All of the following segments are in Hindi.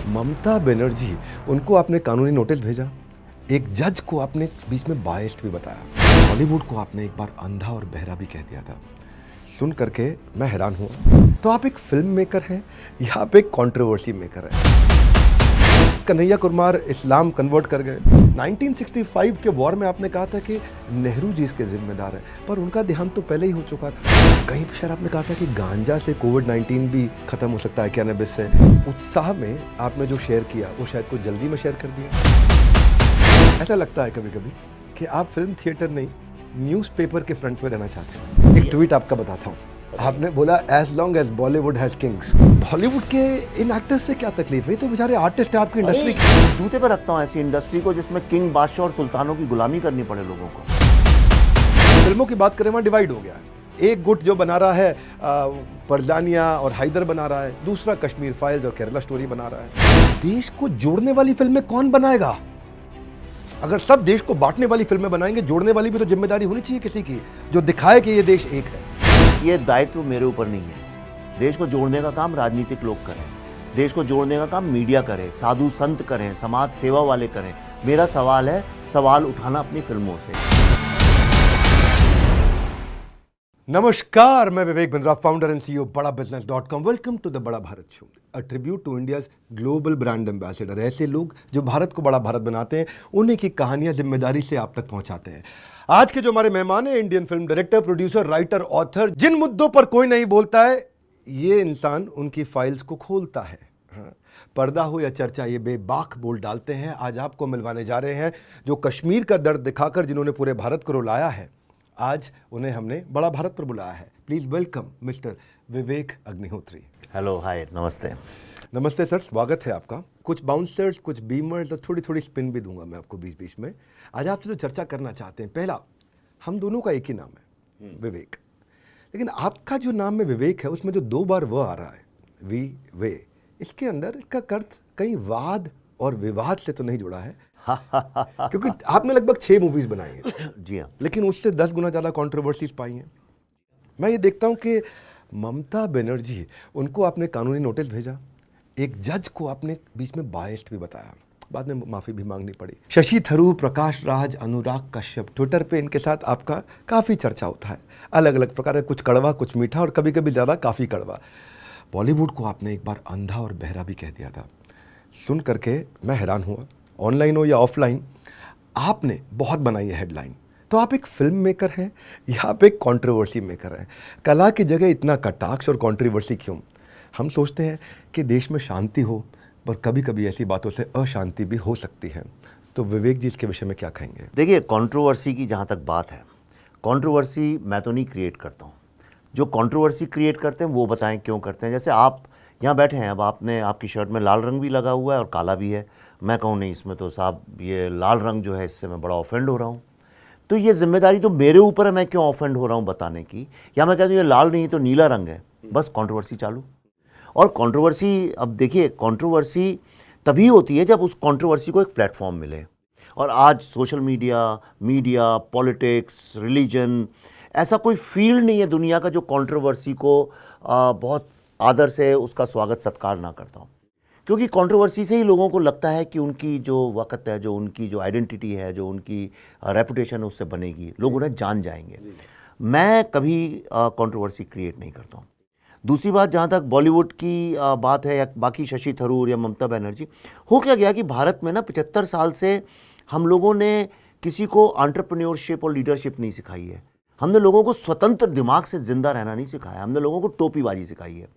ममता बनर्जी, उनको आपने कानूनी नोटिस भेजा, एक जज को आपने बीच में बायस्ड भी बताया, बॉलीवुड को आपने एक बार अंधा और बहरा भी कह दिया था। सुन करके मैं हैरान हुआ। तो आप एक फिल्म मेकर हैं या आप एक कंट्रोवर्सी मेकर हैं? कन्हैया कुमार इस्लाम कन्वर्ट कर गए। 1965 के वॉर में आपने कहा था कि नेहरू जी इसके जिम्मेदार हैं, पर उनका देहांत तो पहले ही हो चुका था। कहीं पर शायद आपने कहा था कि गांजा से कोविड-19 भी खत्म हो सकता है, कैनबिस से। उत्साह में आपने जो शेयर किया वो शायद कुछ जल्दी में शेयर कर दिया। ऐसा लगता है कभी कभी कि आप फिल्म थिएटर नहीं, न्यूज़पेपर के फ्रंट में रहना चाहते हैं। एक ट्वीट आपका बताता हूँ, आपने बोला as long as Bollywood has kings. Bollywood के इन एक्टर्स से क्या तकलीफ है? तो बेचारे आर्टिस्ट है आपकी इंडस्ट्री। जूते पे रखता हूँ ऐसी इंडस्ट्री को जिसमें किंग, बादशाह और सुल्तानों की गुलामी करनी पड़े लोगों को। फिल्मों की बात करें, वहाँ डिवाइड हो गया है। एक गुट जो बना रहा है परजानिया और हैदर बना रहा है, दूसरा कश्मीर फाइल्स और केरला स्टोरी बना रहा है। देश को जोड़ने वाली फिल्में कौन बनाएगा? अगर सब देश को बांटने वाली फिल्में बनाएंगे, जोड़ने वाली भी तो जिम्मेदारी होनी चाहिए किसी की, जो दिखाए कि ये देश एक है। ये दायित्व मेरे ऊपर नहीं है। देश को जोड़ने का काम राजनीतिक लोग करें, देश को जोड़ने का काम मीडिया करे, साधु संत करें, समाज सेवा वाले करें। मेरा सवाल है सवाल उठाना अपनी फिल्मों से। नमस्कार, मैं Vivek Bindra, founder and CEO Bada business dot com. Welcome to the Bada Bharat show, a tribute to India's global brand ambassador. ऐसे लोग जो भारत को बड़ा भारत बनाते हैं, उन्हीं की कहानियां जिम्मेदारी से आप तक पहुंचाते हैं। आज के जो हमारे मेहमान हैं, Indian film director, producer, writer, author, जिन मुद्दों पर कोई नहीं बोलता है, ये इंसान उनकी फाइल्स को खोलता है। हाँ, पर्दा हो या चर्चा, ये बेबाक बोल डालते हैं। आज आपको मिलवाने जा रहे हैं जो कश्मीर का दर्द दिखाकर जिन्होंने पूरे भारत को रुलाया है। आज उन्हें हमने बड़ा भारत पर बुलाया है। Please welcome mister Vivek Agnihotri. Hello, hi, नमस्ते। नमस्ते सर, स्वागत है आपका। कुछ बाउंसर्स, कुछ बीमर्स और थोड़ी थोड़ी स्पिन भी दूंगा मैं आपको बीच बीच में। आज आपसे जो चर्चा करना चाहते हैं, पहला, हम दोनों का एक ही नाम है, विवेक, लेकिन आपका जो नाम में विवेक है, उसमें जो दो बार व आ रहा है, वी वे, इसके अंदर इसका अर्थ कहीं वाद और विवाद से तो नहीं जुड़ा है? क्योंकि आपने लगभग 6 मूवीज बनाई हैं। जी हाँ। लेकिन उससे 10 गुना ज़्यादा कंट्रोवर्सीज पाई हैं। मैं ये देखता हूँ कि ममता बनर्जी, उनको आपने कानूनी नोटिस भेजा, एक जज को आपने बीच में बायस्ड भी बताया, बाद में माफ़ी भी मांगनी पड़ी। शशि थरूर, प्रकाश राज, अनुराग कश्यप, ट्विटर पे इनके साथ आपका काफ़ी चर्चा होता है, अलग अलग प्रकार का, कुछ कड़वा, कुछ मीठा और कभी कभी ज़्यादा काफ़ी कड़वा। बॉलीवुड को आपने एक बार अंधा और बहरा भी कह दिया था। सुन करके मैं हैरान हुआ। ऑनलाइन हो या ऑफलाइन, आपने बहुत बनाई है हेडलाइन। तो आप एक फिल्म मेकर हैं या आप एक कंट्रोवर्सी मेकर हैं? कला की जगह इतना कटाक्ष और कंट्रोवर्सी क्यों? हम सोचते हैं कि देश में शांति हो, पर कभी कभी ऐसी बातों से अशांति भी हो सकती है। तो विवेक जी, इसके विषय में क्या कहेंगे? देखिए, कंट्रोवर्सी की जहाँ तक बात है, कंट्रोवर्सी मैं तो नहीं क्रिएट करता हूँ। जो कंट्रोवर्सी क्रिएट करते हैं वो बताएं क्यों करते हैं। जैसे आप यहाँ बैठे हैं, अब आपने, आपकी शर्ट में लाल रंग भी लगा हुआ है और काला भी है। मैं कहूँ नहीं, इसमें तो साहब ये लाल रंग जो है, इससे मैं बड़ा ऑफेंड हो रहा हूँ। तो ये जिम्मेदारी तो मेरे ऊपर है, मैं क्यों ऑफेंड हो रहा हूँ बताने की। या मैं कहता हूँ ये लाल नहीं तो नीला रंग है, बस कंट्रोवर्सी चालू। और कंट्रोवर्सी, अब देखिए, कंट्रोवर्सी तभी होती है जब उस कंट्रोवर्सी को एक प्लेटफॉर्म मिले। और आज सोशल मीडिया, पॉलिटिक्स, रिलीजन, ऐसा कोई फील्ड नहीं है दुनिया का जो कंट्रोवर्सी को बहुत आदर से उसका स्वागत सत्कार ना करता हूँ। क्योंकि कंट्रोवर्सी से ही लोगों को लगता है कि उनकी जो वक़्त है, जो उनकी जो आइडेंटिटी है, जो उनकी रेपुटेशन है, उससे बनेगी, लोग उन्हें जान जाएंगे। मैं कभी कंट्रोवर्सी क्रिएट नहीं करता हूँ। दूसरी बात, जहाँ तक बॉलीवुड की बात है, या बाकी शशि थरूर या ममता बनर्जी, हो क्या गया कि भारत में ना 75 साल से हम लोगों ने किसी को एंटरप्रेन्योरशिप और लीडरशिप नहीं सिखाई है। हमने लोगों को स्वतंत्र दिमाग से जिंदा रहना नहीं सिखाया, हमने लोगों को टोपीबाजी सिखाई है।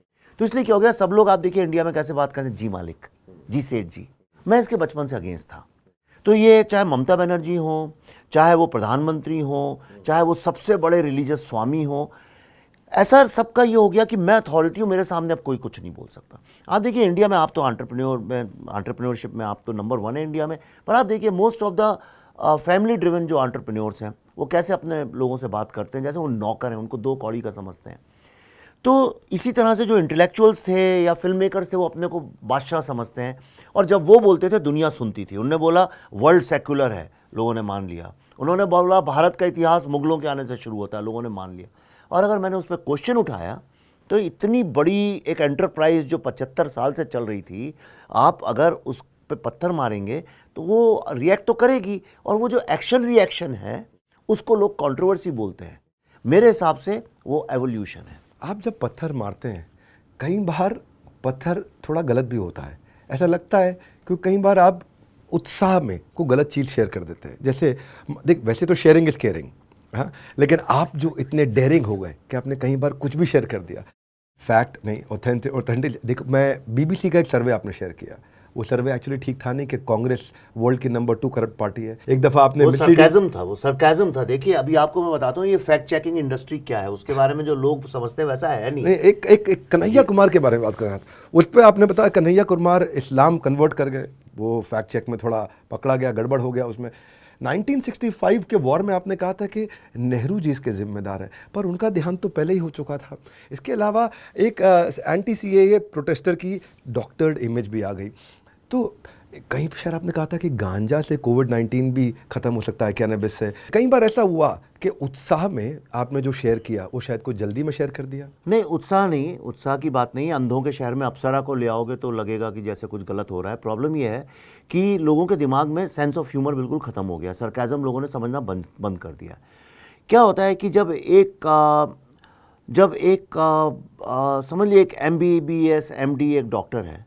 तो इसलिए क्या हो गया, सब लोग, आप देखिए इंडिया में कैसे बात करते हैं, जी मालिक, जी सेठ जी। मैं इसके बचपन से अगेंस्ट था। तो ये चाहे ममता बनर्जी हो, चाहे वो प्रधानमंत्री हो, चाहे वो सबसे बड़े रिलीजियस स्वामी हो, ऐसा सबका ये हो गया कि मैं अथॉरिटी हूँ, मेरे सामने अब कोई कुछ नहीं बोल सकता। आप देखिए इंडिया में, आप तो एंटरप्रेन्योरशिप में आप तो नंबर 1 है इंडिया में, पर आप देखिए most of the family driven जो एंटरप्रेन्योर्स हैं, वो कैसे अपने लोगों से बात करते हैं, जैसे वो नौकर हैं, उनको 2 कौड़ी का समझते हैं। तो इसी तरह से जो इंटेलेक्चुअल्स थे या फिल्म मेकर्स थे, वो अपने को बादशाह समझते हैं। और जब वो बोलते थे, दुनिया सुनती थी। उन्होंने बोला वर्ल्ड सेक्युलर है, लोगों ने मान लिया। उन्होंने बोला भारत का इतिहास मुगलों के आने से शुरू होता है, लोगों ने मान लिया। और अगर मैंने उस पर क्वेश्चन उठाया तो इतनी बड़ी एक एंटरप्राइज जो 75 साल से चल रही थी, आप अगर उस पे पत्थर मारेंगे तो वो रिएक्ट तो करेगी, और वो जो एक्शन रिएक्शन है उसको लोग कंट्रोवर्सी बोलते हैं। मेरे हिसाब से वो एवोल्यूशन है। आप जब पत्थर मारते हैं, कई बार पत्थर थोड़ा गलत भी होता है, ऐसा लगता है, क्योंकि कई बार आप उत्साह में कोई गलत चीज़ शेयर कर देते हैं। जैसे देख, वैसे तो शेयरिंग इज केयरिंग, हाँ, लेकिन आप जो इतने डेयरिंग हो गए कि आपने कई बार कुछ भी शेयर कर दिया, फैक्ट नहीं, ऑथेंटिक। देखो, मैं बीबीसी का एक सर्वे आपने शेयर किया, वो सर्वे एक्चुअली ठीक था नहीं, कि कांग्रेस वर्ल्ड की नंबर 2 करप्ट पार्टी है। एक दफ़ा आपने वो सरकाज़म था। देखिए, अभी आपको मैं बताता हूँ ये फैक्ट चेकिंग इंडस्ट्री क्या है, उसके बारे में जो लोग समझते हैं वैसा है नहीं। एक कन्हैया कुमार के बारे में बात कर रहा था, उस पर आपने बताया कन्हैया कुमार इस्लाम कन्वर्ट कर गए, वो फैक्ट चेक में थोड़ा पकड़ा गया, गड़बड़ हो गया उसमें। 1965 के वॉर में आपने कहा था कि नेहरू जी इसके जिम्मेदार हैं, पर उनका देहांत तो पहले ही हो चुका था। इसके अलावा एक एंटी सीएए प्रोटेस्टर की डॉक्टर्ड इमेज भी आ गई। तो कहीं पर शायद आपने कहा था कि गांजा से कोविड-19 भी ख़त्म हो सकता है, कैनबिस से। कई बार ऐसा हुआ कि उत्साह में आपने जो शेयर किया वो शायद कुछ जल्दी में शेयर कर दिया। नहीं, उत्साह नहीं, उत्साह की बात नहीं है। अंधों के शहर में अप्सरा को ले आओगे तो लगेगा कि जैसे कुछ गलत हो रहा है। प्रॉब्लम ये है कि लोगों के दिमाग में सेंस ऑफ ह्यूमर बिल्कुल ख़त्म हो गया। सरकाज़म लोगों ने समझना बंद कर दिया। क्या होता है कि जब एक समझ लीजिए एक MBBS MD एक डॉक्टर है,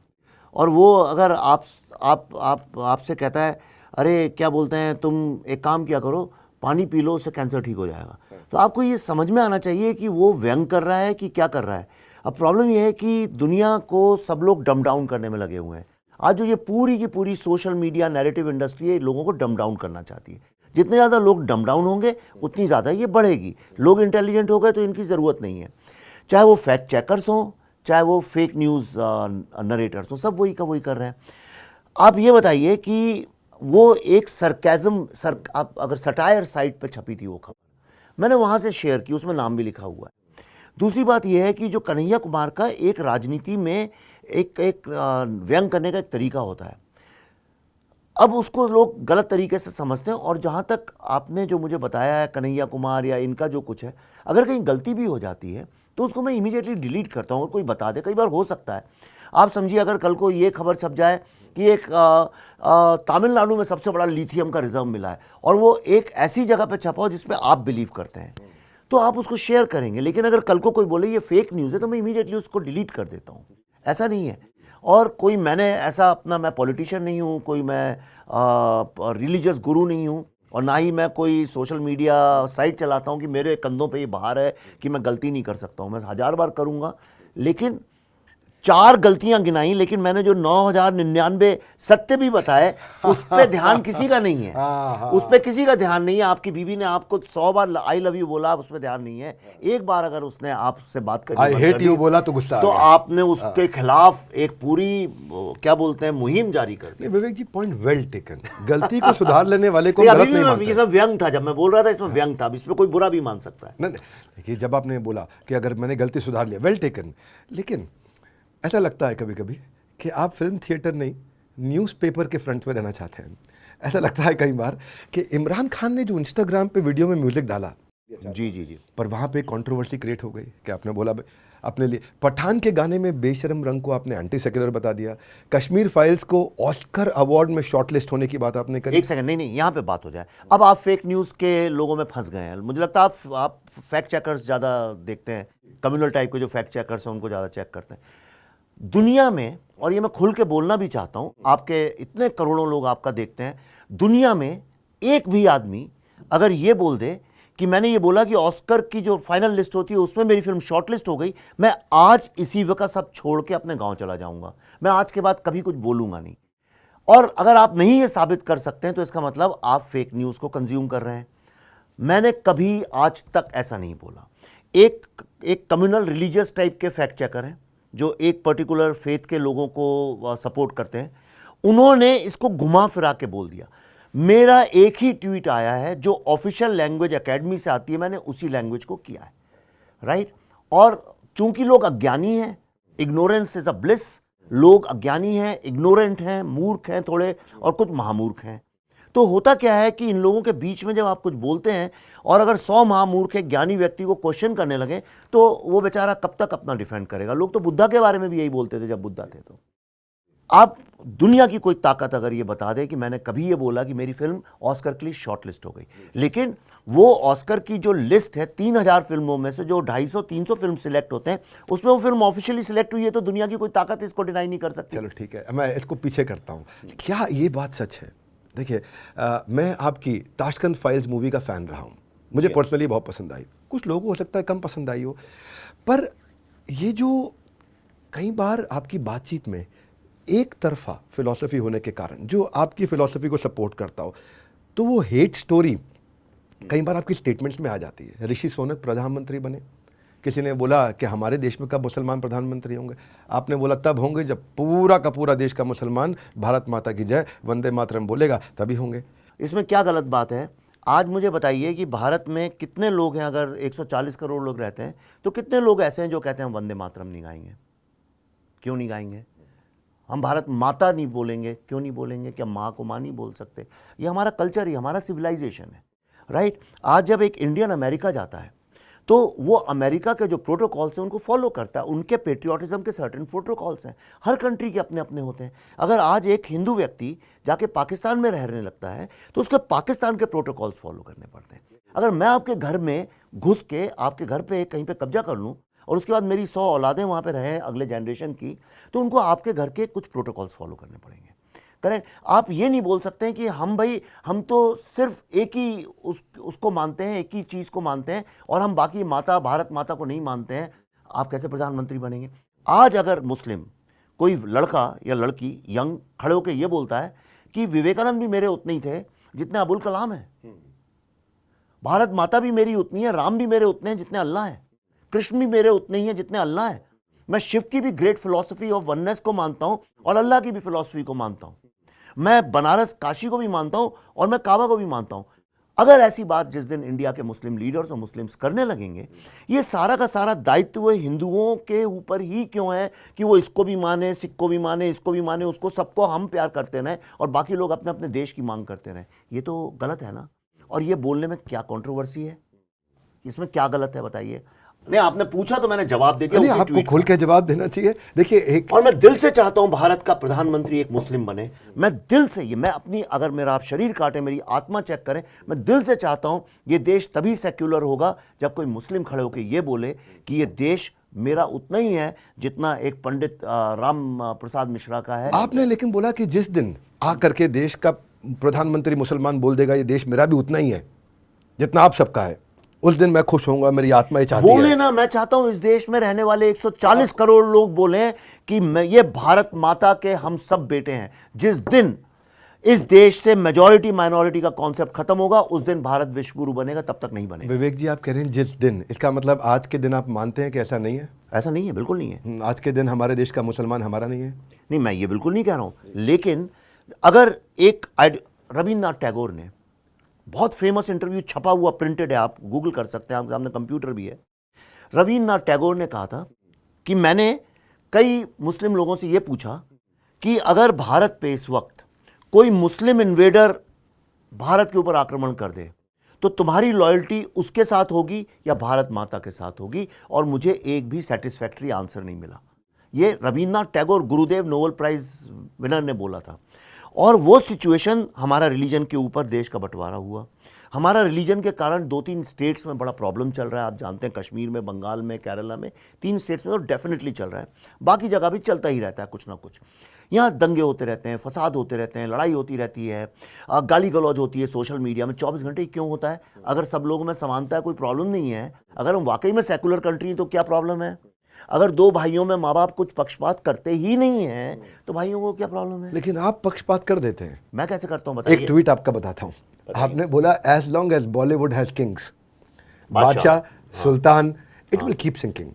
और वो अगर आपसे कहता है, अरे क्या बोलते हैं, तुम एक काम किया करो, पानी पी लो, उससे कैंसर ठीक हो जाएगा, तो आपको ये समझ में आना चाहिए कि वो व्यंग कर रहा है कि क्या कर रहा है। अब प्रॉब्लम ये है कि दुनिया को सब लोग डम डाउन करने में लगे हुए हैं। आज जो ये पूरी की पूरी सोशल मीडिया नैरेटिव इंडस्ट्री है, लोगों को डम डाउन करना चाहती है। जितने ज़्यादा लोग डम डाउन होंगे उतनी ज़्यादा ये बढ़ेगी। लोग इंटेलिजेंट हो गए तो इनकी ज़रूरत नहीं है, चाहे वो फैक्ट चेकर्स हों, चाहे वो फेक न्यूज़ नरेटर्स हों, सब वही का वही कर रहे हैं। आप ये बताइए कि वो एक आप अगर सटायर साइट पे छपी थी वो खबर, मैंने वहाँ से शेयर की, उसमें नाम भी लिखा हुआ है। दूसरी बात यह है कि जो कन्हैया कुमार का एक राजनीति में एक व्यंग करने का एक तरीका होता है, अब उसको लोग गलत तरीके से समझते हैं। और जहाँ तक आपने जो मुझे बताया है कन्हैया कुमार या इनका जो कुछ है, अगर कहीं गलती भी हो जाती है तो उसको मैं इमीडिएटली डिलीट करता हूँ और कोई बता दे। कई बार हो सकता है, आप समझिए, अगर कल को ये खबर छप जाए कि एक तमिलनाडु में सबसे बड़ा लिथियम का रिजर्व मिला है, और वो एक ऐसी जगह पे छपा हो जिसपे आप बिलीव करते हैं, तो आप उसको शेयर करेंगे। लेकिन अगर कल को कोई बोले ये फेक न्यूज़ है, तो मैं इमीडिएटली उसको डिलीट कर देता हूँ। ऐसा नहीं है। और कोई मैंने ऐसा अपना, मैं पॉलिटिशियन नहीं हूँ, कोई मैं रिलीजियस गुरु नहीं हूँ, और ना ही मैं कोई सोशल मीडिया साइट चलाता हूँ कि मेरे कंधों पे ये भार है कि मैं गलती नहीं कर सकता हूँ। मैं 1000 बार करूँगा, लेकिन 4 गलतियां गिनाई, लेकिन मैंने जो 9099 सत्य भी बताए, उस पर ध्यान किसी का नहीं है। उस पर किसी का ध्यान नहीं है। आपकी बीवी ने आपको 100 बार आई लव यू बोला, उस पर ध्यान नहीं है। एक बार अगर उसने आपसे बात करी, आई हेट यू बोला, तो गुस्सा तो आ गया। आपने उसके खिलाफ एक पूरी क्या बोलते हैं मुहिम जारी कर दी। विवेक जी, पॉइंट वेल टेकन। गलती को सुधार लेने वाले को तो गलत अभी नहीं भी मानते। इसमें व्यंग था, जब मैं बोल रहा था इसमें व्यंग था, इसमें कोई बुरा भी मान सकता है। नहीं, देखिए, जब आपने बोला कि अगर मैंने गलती सुधार लिया, वेल टेकन, लेकिन ऐसा लगता है कभी कभी कि आप फिल्म थिएटर नहीं, न्यूज़पेपर के फ्रंट में रहना चाहते हैं। ऐसा लगता है कई बार कि इमरान खान ने जो इंस्टाग्राम पे वीडियो में म्यूजिक डाला, जी, पर वहाँ पे कंट्रोवर्सी क्रिएट हो गई कि आपने बोला अपने लिए, पठान के गाने में बेशरम रंग को आपने एंटी सेक्युलर बता दिया, कश्मीर फाइल्स को ऑस्कर अवार्ड में शॉर्टलिस्ट होने की बात आपने करी। एक सेकंड, नहीं, यहाँ पे बात हो जाए। अब आप फेक न्यूज़ के लोगों में फंस गए हैं। मुझे लगता है आप फैक्ट चेकर्स ज़्यादा देखते हैं, कम्युनल टाइप के जो फैक्ट चेकर्स हैं उनको ज़्यादा चेक करते हैं दुनिया में। और ये मैं खुल के बोलना भी चाहता हूँ, आपके इतने करोड़ों लोग आपका देखते हैं, दुनिया में एक भी आदमी अगर ये बोल दे कि मैंने ये बोला कि ऑस्कर की जो फाइनल लिस्ट होती है उसमें मेरी फिल्म शॉर्ट लिस्ट हो गई, मैं आज इसी वक्त सब छोड़ के अपने गांव चला जाऊंगा। मैं आज के बाद कभी कुछ बोलूंगा नहीं। और अगर आप नहीं ये साबित कर सकते हैं तो इसका मतलब आप फेक न्यूज़ को कंज्यूम कर रहे हैं। मैंने कभी आज तक ऐसा नहीं बोला। एक कम्युनल रिलीजियस टाइप के फैक्ट चेकर हैं जो एक पर्टिकुलर फेथ के लोगों को सपोर्ट करते हैं, उन्होंने इसको घुमा फिरा के बोल दिया। मेरा एक ही ट्वीट आया है जो ऑफिशियल लैंग्वेज एकेडमी से आती है, मैंने उसी लैंग्वेज को किया है, राइट। और चूंकि लोग अज्ञानी हैं, इग्नोरेंस इज अ ब्लिस, लोग अज्ञानी हैं, इग्नोरेंट हैं, मूर्ख हैं थोड़े, और कुछ महामूर्ख हैं, तो होता क्या है कि इन लोगों के बीच में जब आप कुछ बोलते हैं और अगर 100 महामूर्ख एक ज्ञानी व्यक्ति को क्वेश्चन करने लगे तो वो बेचारा कब तक अपना डिफेंड करेगा। लोग तो बुद्धा के बारे में भी यही बोलते थे जब बुद्धा थे। तो आप दुनिया की कोई ताकत अगर ये बता दे कि मैंने कभी ये बोला कि मेरी फिल्म ऑस्कर के लिए शॉर्ट लिस्ट हो गई, लेकिन वो ऑस्कर की जो लिस्ट है 3000 फिल्मों में से जो 250-300 फिल्म सिलेक्ट होते हैं उसमें वो फिल्म ऑफिशियली सिलेक्ट हुई है, तो दुनिया की कोई ताकत इसको डिनाई नहीं कर सकती। चलो ठीक है, मैं इसको पीछे करता हूँ। क्या ये बात सच है? देखिए मैं आपकी ताशकंद फाइल्स मूवी का फ़ैन रहा हूँ, मुझे पर्सनली बहुत पसंद आई, कुछ लोगों को हो सकता है कम पसंद आई हो, पर ये जो कई बार आपकी बातचीत में एक तरफा फिलॉसफी होने के कारण जो आपकी फिलॉसफी को सपोर्ट करता हो, तो वो हेट स्टोरी कई बार आपकी स्टेटमेंट्स में आ जाती है। ऋषि सोनक प्रधानमंत्री बने, किसी ने बोला कि हमारे देश में कब मुसलमान प्रधानमंत्री होंगे, आपने बोला तब होंगे जब पूरा का पूरा देश का मुसलमान भारत माता की जय वंदे मातरम बोलेगा, तभी होंगे। इसमें क्या गलत बात है? आज मुझे बताइए कि भारत में कितने लोग हैं? अगर 140 करोड़ लोग रहते हैं तो कितने लोग ऐसे हैं जो कहते हैं हम वंदे मातरम नहीं गाएंगे? क्यों नहीं गाएंगे? हम भारत माता नहीं बोलेंगे, क्यों नहीं बोलेंगे? क्या माँ को माँ नहीं बोल सकते? ये हमारा कल्चर है, हमारा सिविलाइजेशन है, राइट? आज जब एक इंडियन अमेरिका जाता है तो वो अमेरिका के जो प्रोटोकॉल्स हैं उनको फॉलो करता है, उनके पेट्रियाटिज्म के सर्टेन प्रोटोकॉल्स हैं, हर कंट्री के अपने अपने होते हैं। अगर आज एक हिंदू व्यक्ति जाके पाकिस्तान में रहने लगता है तो उसके पाकिस्तान के प्रोटोकॉल्स फॉलो करने पड़ते हैं। अगर मैं आपके घर में घुस के आपके घर पे कहीं पे कब्जा कर लूँ और उसके बाद मेरी 100 औलादें वहाँ पे रहें अगले जनरेशन की, तो उनको आपके घर के कुछ प्रोटोकॉल्स फॉलो करने पड़ेंगे, करेक्ट? आप ये नहीं बोल सकते हैं कि हम तो सिर्फ एक ही उसको मानते हैं, एक ही चीज़ को मानते हैं और हम बाकी माता भारत माता को नहीं मानते हैं। आप कैसे प्रधानमंत्री बनेंगे? आज अगर मुस्लिम कोई लड़का या लड़की यंग खड़े होकर ये बोलता है कि विवेकानंद भी मेरे उतने ही थे जितने अबुल कलाम है, भारत माता भी मेरी उतनी है, राम भी मेरे उतने हैं जितने अल्लाह है, कृष्ण भी मेरे उतने ही हैं जितने अल्लाह है, मैं शिव की भी ग्रेट फिलॉसफी ऑफ वननेस को मानता हूं और अल्लाह की भी फिलॉसफी को मानता हूं, मैं बनारस काशी को भी मानता हूं और मैं काबा को भी मानता हूं। अगर ऐसी बात जिस दिन इंडिया के मुस्लिम लीडर्स और मुस्लिम्स करने लगेंगे, ये सारा का सारा दायित्व हिंदुओं के ऊपर ही क्यों है कि वो इसको भी माने, सिख को भी माने, इसको भी माने, उसको सबको हम प्यार करते रहें और बाकी लोग अपने अपने देश की मांग करते रहें? ये तो गलत है ना। और ये बोलने में क्या कंट्रोवर्सी है? इसमें क्या गलत है बताइए? नहीं, आपने पूछा तो मैंने जवाब दे दिया। नहीं, आपको खुल के जवाब देना चाहिए। देखिए एक, और मैं दिल से चाहता हूं भारत का प्रधानमंत्री एक मुस्लिम बने, मैं दिल से, ये मैं अपनी, अगर मेरा आप शरीर काटे मेरी आत्मा चेक करें, मैं दिल से चाहता हूं ये देश तभी सेक्युलर होगा जब कोई मुस्लिम खड़े होकर ये बोले कि ये देश मेरा उतना ही है जितना एक पंडित राम प्रसाद मिश्रा का है। आपने लेकिन बोला कि जिस दिन आकर के देश का प्रधानमंत्री मुसलमान बोल देगा ये देश मेरा भी उतना ही है जितना आप सबका है, उस दिन मैं खुश होऊंगा, मेरी आत्मा ये चाहती है। बोले ना, मैं चाहता हूं इस देश में रहने वाले 140 करोड़ लोग बोले कि ये भारत माता के हम सब बेटे हैं। जिस दिन इस देश से मेजॉरिटी माइनॉरिटी का कॉन्सेप्ट खत्म होगा उस दिन भारत विश्व गुरु बनेगा, तब तक नहीं बनेगा। विवेक जी, आप कह रहे हैं जिस दिन, इसका मतलब आज के दिन आप मानते हैं कि ऐसा नहीं है? ऐसा नहीं है, बिल्कुल नहीं है। आज के दिन हमारे देश का मुसलमान हमारा नहीं है? नहीं, मैं ये बिल्कुल नहीं कह रहा हूं, लेकिन अगर एक रविन्द्रनाथ टैगोर ने बहुत फेमस इंटरव्यू छपा हुआ प्रिंटेड है, आप गूगल कर सकते हैं, आपके सामने कंप्यूटर भी है। रविन्द्रनाथ टैगोर ने कहा था कि मैंने कई मुस्लिम लोगों से यह पूछा कि अगर भारत पे इस वक्त कोई मुस्लिम इन्वेडर भारत के ऊपर आक्रमण कर दे तो तुम्हारी लॉयल्टी उसके साथ होगी या भारत माता के साथ होगी? और मुझे एक भी सेटिस्फैक्ट्री आंसर नहीं मिला। ये रविन्द्रनाथ टैगोर, गुरुदेव नोबेल प्राइज विनर ने बोला था। और वो सिचुएशन हमारा रिलीजन के ऊपर देश का बंटवारा हुआ, हमारा रिलीजन के कारण 2-3 स्टेट्स में बड़ा प्रॉब्लम चल रहा है। आप जानते हैं कश्मीर में, बंगाल में, केरला में, 3 स्टेट्स में तो डेफिनेटली चल रहा है, बाकी जगह भी चलता ही रहता है कुछ ना कुछ। यहाँ दंगे होते रहते हैं, फसाद होते रहते हैं, लड़ाई होती रहती है, गाली गलौज होती है सोशल मीडिया में 24 घंटे। क्यों होता है? अगर सब लोगों में समानता है, कोई प्रॉब्लम नहीं है। अगर हम वाकई में सेकुलर कंट्री हैं तो क्या प्रॉब्लम है? अगर 2 भाइयों में माँ बाप कुछ पक्षपात करते ही नहीं हैं तो भाइयों को क्या प्रॉब्लम है? लेकिन आप पक्षपात कर देते हैं। मैं कैसे करता हूँ बताइए? एक ट्वीट आपका बताता हूँ, आपने बोला as long as Bollywood has kings, Badshah, Sultan, it will keep sinking.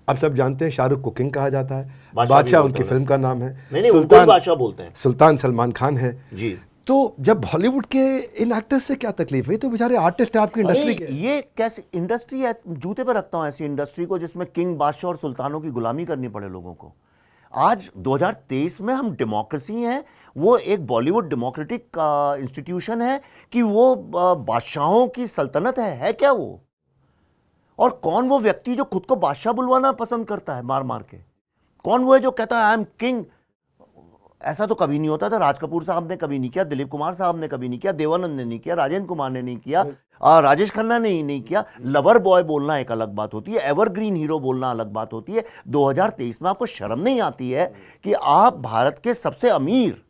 अब सब जानते हैं शाहरुख को किंग कहा जाता है, बादशाह उनकी फिल्म का नाम है, नहीं, सुल्तान बादशाह बोलते हैं, सुल्तान सलमान खान है जी। तो जब बॉलीवुड के इन एक्टर्स से क्या तकलीफ है? तो बेचारे आर्टिस्ट है आपकी इंडस्ट्री के। ये कैसी इंडस्ट्री है? जूते पे रखता हूं ऐसी इंडस्ट्री को जिसमें किंग, बादशाह और सुल्तानों की गुलामी करनी पड़े लोगों को। आज 2023 में हम डेमोक्रेसी हैं, वो एक बॉलीवुड डेमोक्रेटिक इंस्टीट्यूशन है कि वो बादशाहों की सल्तनत है क्या वो? और कौन वो व्यक्ति जो खुद को बादशाह बुलवाना पसंद करता है मार मार के? कौन वो है जो कहता है आई एम किंग? ऐसा तो कभी नहीं होता था। राज कपूर साहब ने कभी नहीं किया, दिलीप कुमार साहब ने कभी नहीं किया, देवानंद ने नहीं किया, राजेंद्र कुमार ने नहीं किया, राजेश खन्ना ने ही नहीं किया। लवर बॉय बोलना एक अलग बात होती है, एवरग्रीन हीरो बोलना अलग बात होती है। 2023 में आपको शर्म नहीं आती है कि आप भारत के सबसे अमीर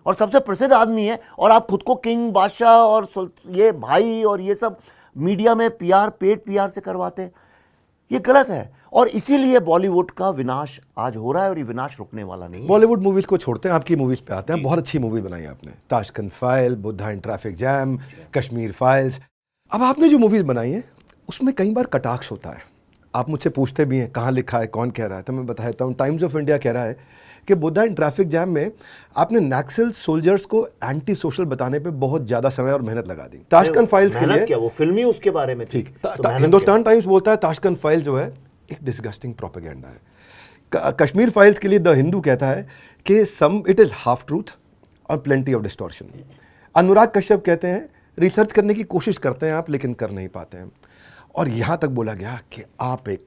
और सबसे प्रसिद्ध आदमी है और आप खुद को किंग, बादशाह और ये भाई और ये सब मीडिया में पीआर, पेड पीआर से करवाते हैं? ये गलत है और इसीलिए बॉलीवुड का विनाश आज हो रहा है और ये विनाश रुकने वाला नहीं है। बॉलीवुड मूवीज को छोड़ते हैं, आपकी मूवीज पे आते हैं। बहुत अच्छी मूवी बनाई आपने, Tashkent file, Buddha in traffic jam, Kashmir files. अब आपने जो मूवीज बनाई हैं उसमें कई बार कटाक्ष होता है। आप मुझसे पूछते भी हैं कहाँ लिखा है, कौन कह रहा है, तो मैं बताता हूँ। टाइम्स ऑफ इंडिया कह रहा है कि बुद्धा इन ट्रैफिक जैम में आपने नक्सल सोल्जर्स को एंटी सोशल बताने पे बहुत ज्यादा समय और मेहनत लगा दी। ताशकंद फाइल्स के लिए क्या वो फिल्मी उसके बारे में ठीक, हिंदुस्तान टाइम्स बोलता है ताशकंद फाइल जो है एक डिस्गस्टिंग प्रोपेगेंडा है। कश्मीर फाइल्स के लिए द हिंदू कहता है कि सम इट इज हाफ ट्रूथ और plenty of distortion. Anurag Kashyap कहते हैं रिसर्च करने की कोशिश करते हैं आप, लेकिन कर नहीं पाते हैं। और यहाँ तक बोला गया कि आप, एक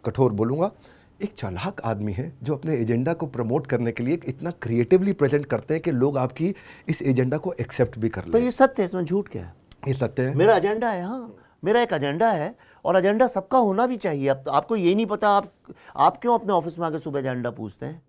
कठोर बोलूँगा, एक चालाक आदमी है जो अपने एजेंडा को प्रमोट करने के लिए इतना क्रिएटिवली प्रेजेंट करते हैं कि लोग आपकी इस एजेंडा को एक्सेप्ट भी कर लें। ये सत्य है, इसमें झूठ क्या है? ये सत्य है। मेरा एजेंडा है, हाँ, मेरा एक एजेंडा है और एजेंडा सबका होना भी चाहिए। अब तो आपको ये नहीं पता, आप क्यों अपने ऑफिस में आके सुबह एजेंडा पूछते हैं?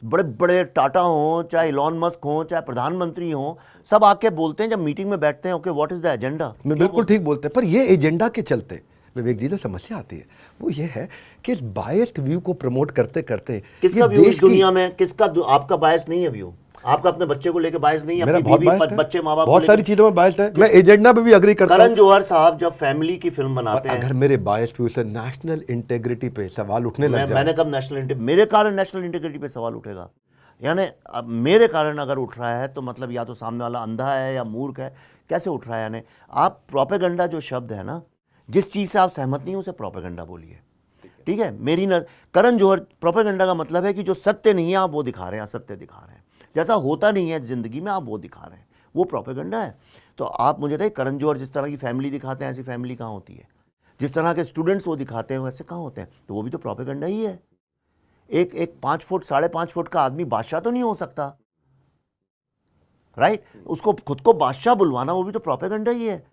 बड़े बड़े टाटा हों, चाहे इलॉन मस्क हों, चाहे प्रधानमंत्री हों, सब आके बोलते हैं जब मीटिंग में बैठते हैं, okay what is the agenda. मैं बिल्कुल ठीक बोलते हैं, पर ये एजेंडा के चलते विवेक जी जो समस्या आती है वो ये है कि इस बायस्ड व्यू को प्रमोट करते करते किसका व्यू इस दुनिया में, किसका आपका बायस नहीं है व्यू? आपका अपने बच्चे को लेके बायस नहीं है? मेरा अपनी बहुत बीवी, बायस्ड है, बच्चे, माँ बाप, बहुत सारी चीजों में बायस्ड है। मैं एजेंडा पे भी अग्री करता हूं। करण जौहर साहब जब फैमिली की फिल्म बनाते हैं, अगर मेरे बायस्ड व्यू से नेशनल इंटेग्रिटी पे सवाल उठने लग जाए, मैंने कब नेशनल इंटेग्रिटी, मेरे कारण नेशनल इंटेग्रिटी पे सवाल उठेगा? यानी अब मेरे कारण अगर उठ रहा है तो मतलब या तो सामने वाला अंधा है या मूर्ख है, कैसे उठ रहा है? यानी आप प्रोपेगेंडा जो शब्द है ना, जिस चीज़ से आप सहमत नहीं हो उसे प्रोपेगेंडा बोलिए, ठीक है? मेरी करण जौहर, प्रोपेगेंडा का मतलब है कि जो सत्य नहीं है आप वो दिखा रहे हैं, असत्य दिखा रहे हैं, जैसा होता नहीं है ज़िंदगी में आप वो दिखा रहे हैं, वो प्रोपेगेंडा है। तो आप मुझे बताइए, करण जौहर जिस तरह की फैमिली दिखाते हैं ऐसी फैमिली कहाँ होती है? जिस तरह के स्टूडेंट्स वो दिखाते हैं वैसे कहाँ होते हैं? तो वो भी तो प्रोपेगेंडा ही है। एक 5 फुट 5.5 फुट का आदमी बादशाह तो नहीं हो सकता, राइट? उसको खुद को बादशाह बुलवाना वो भी तो प्रोपेगेंडा ही है।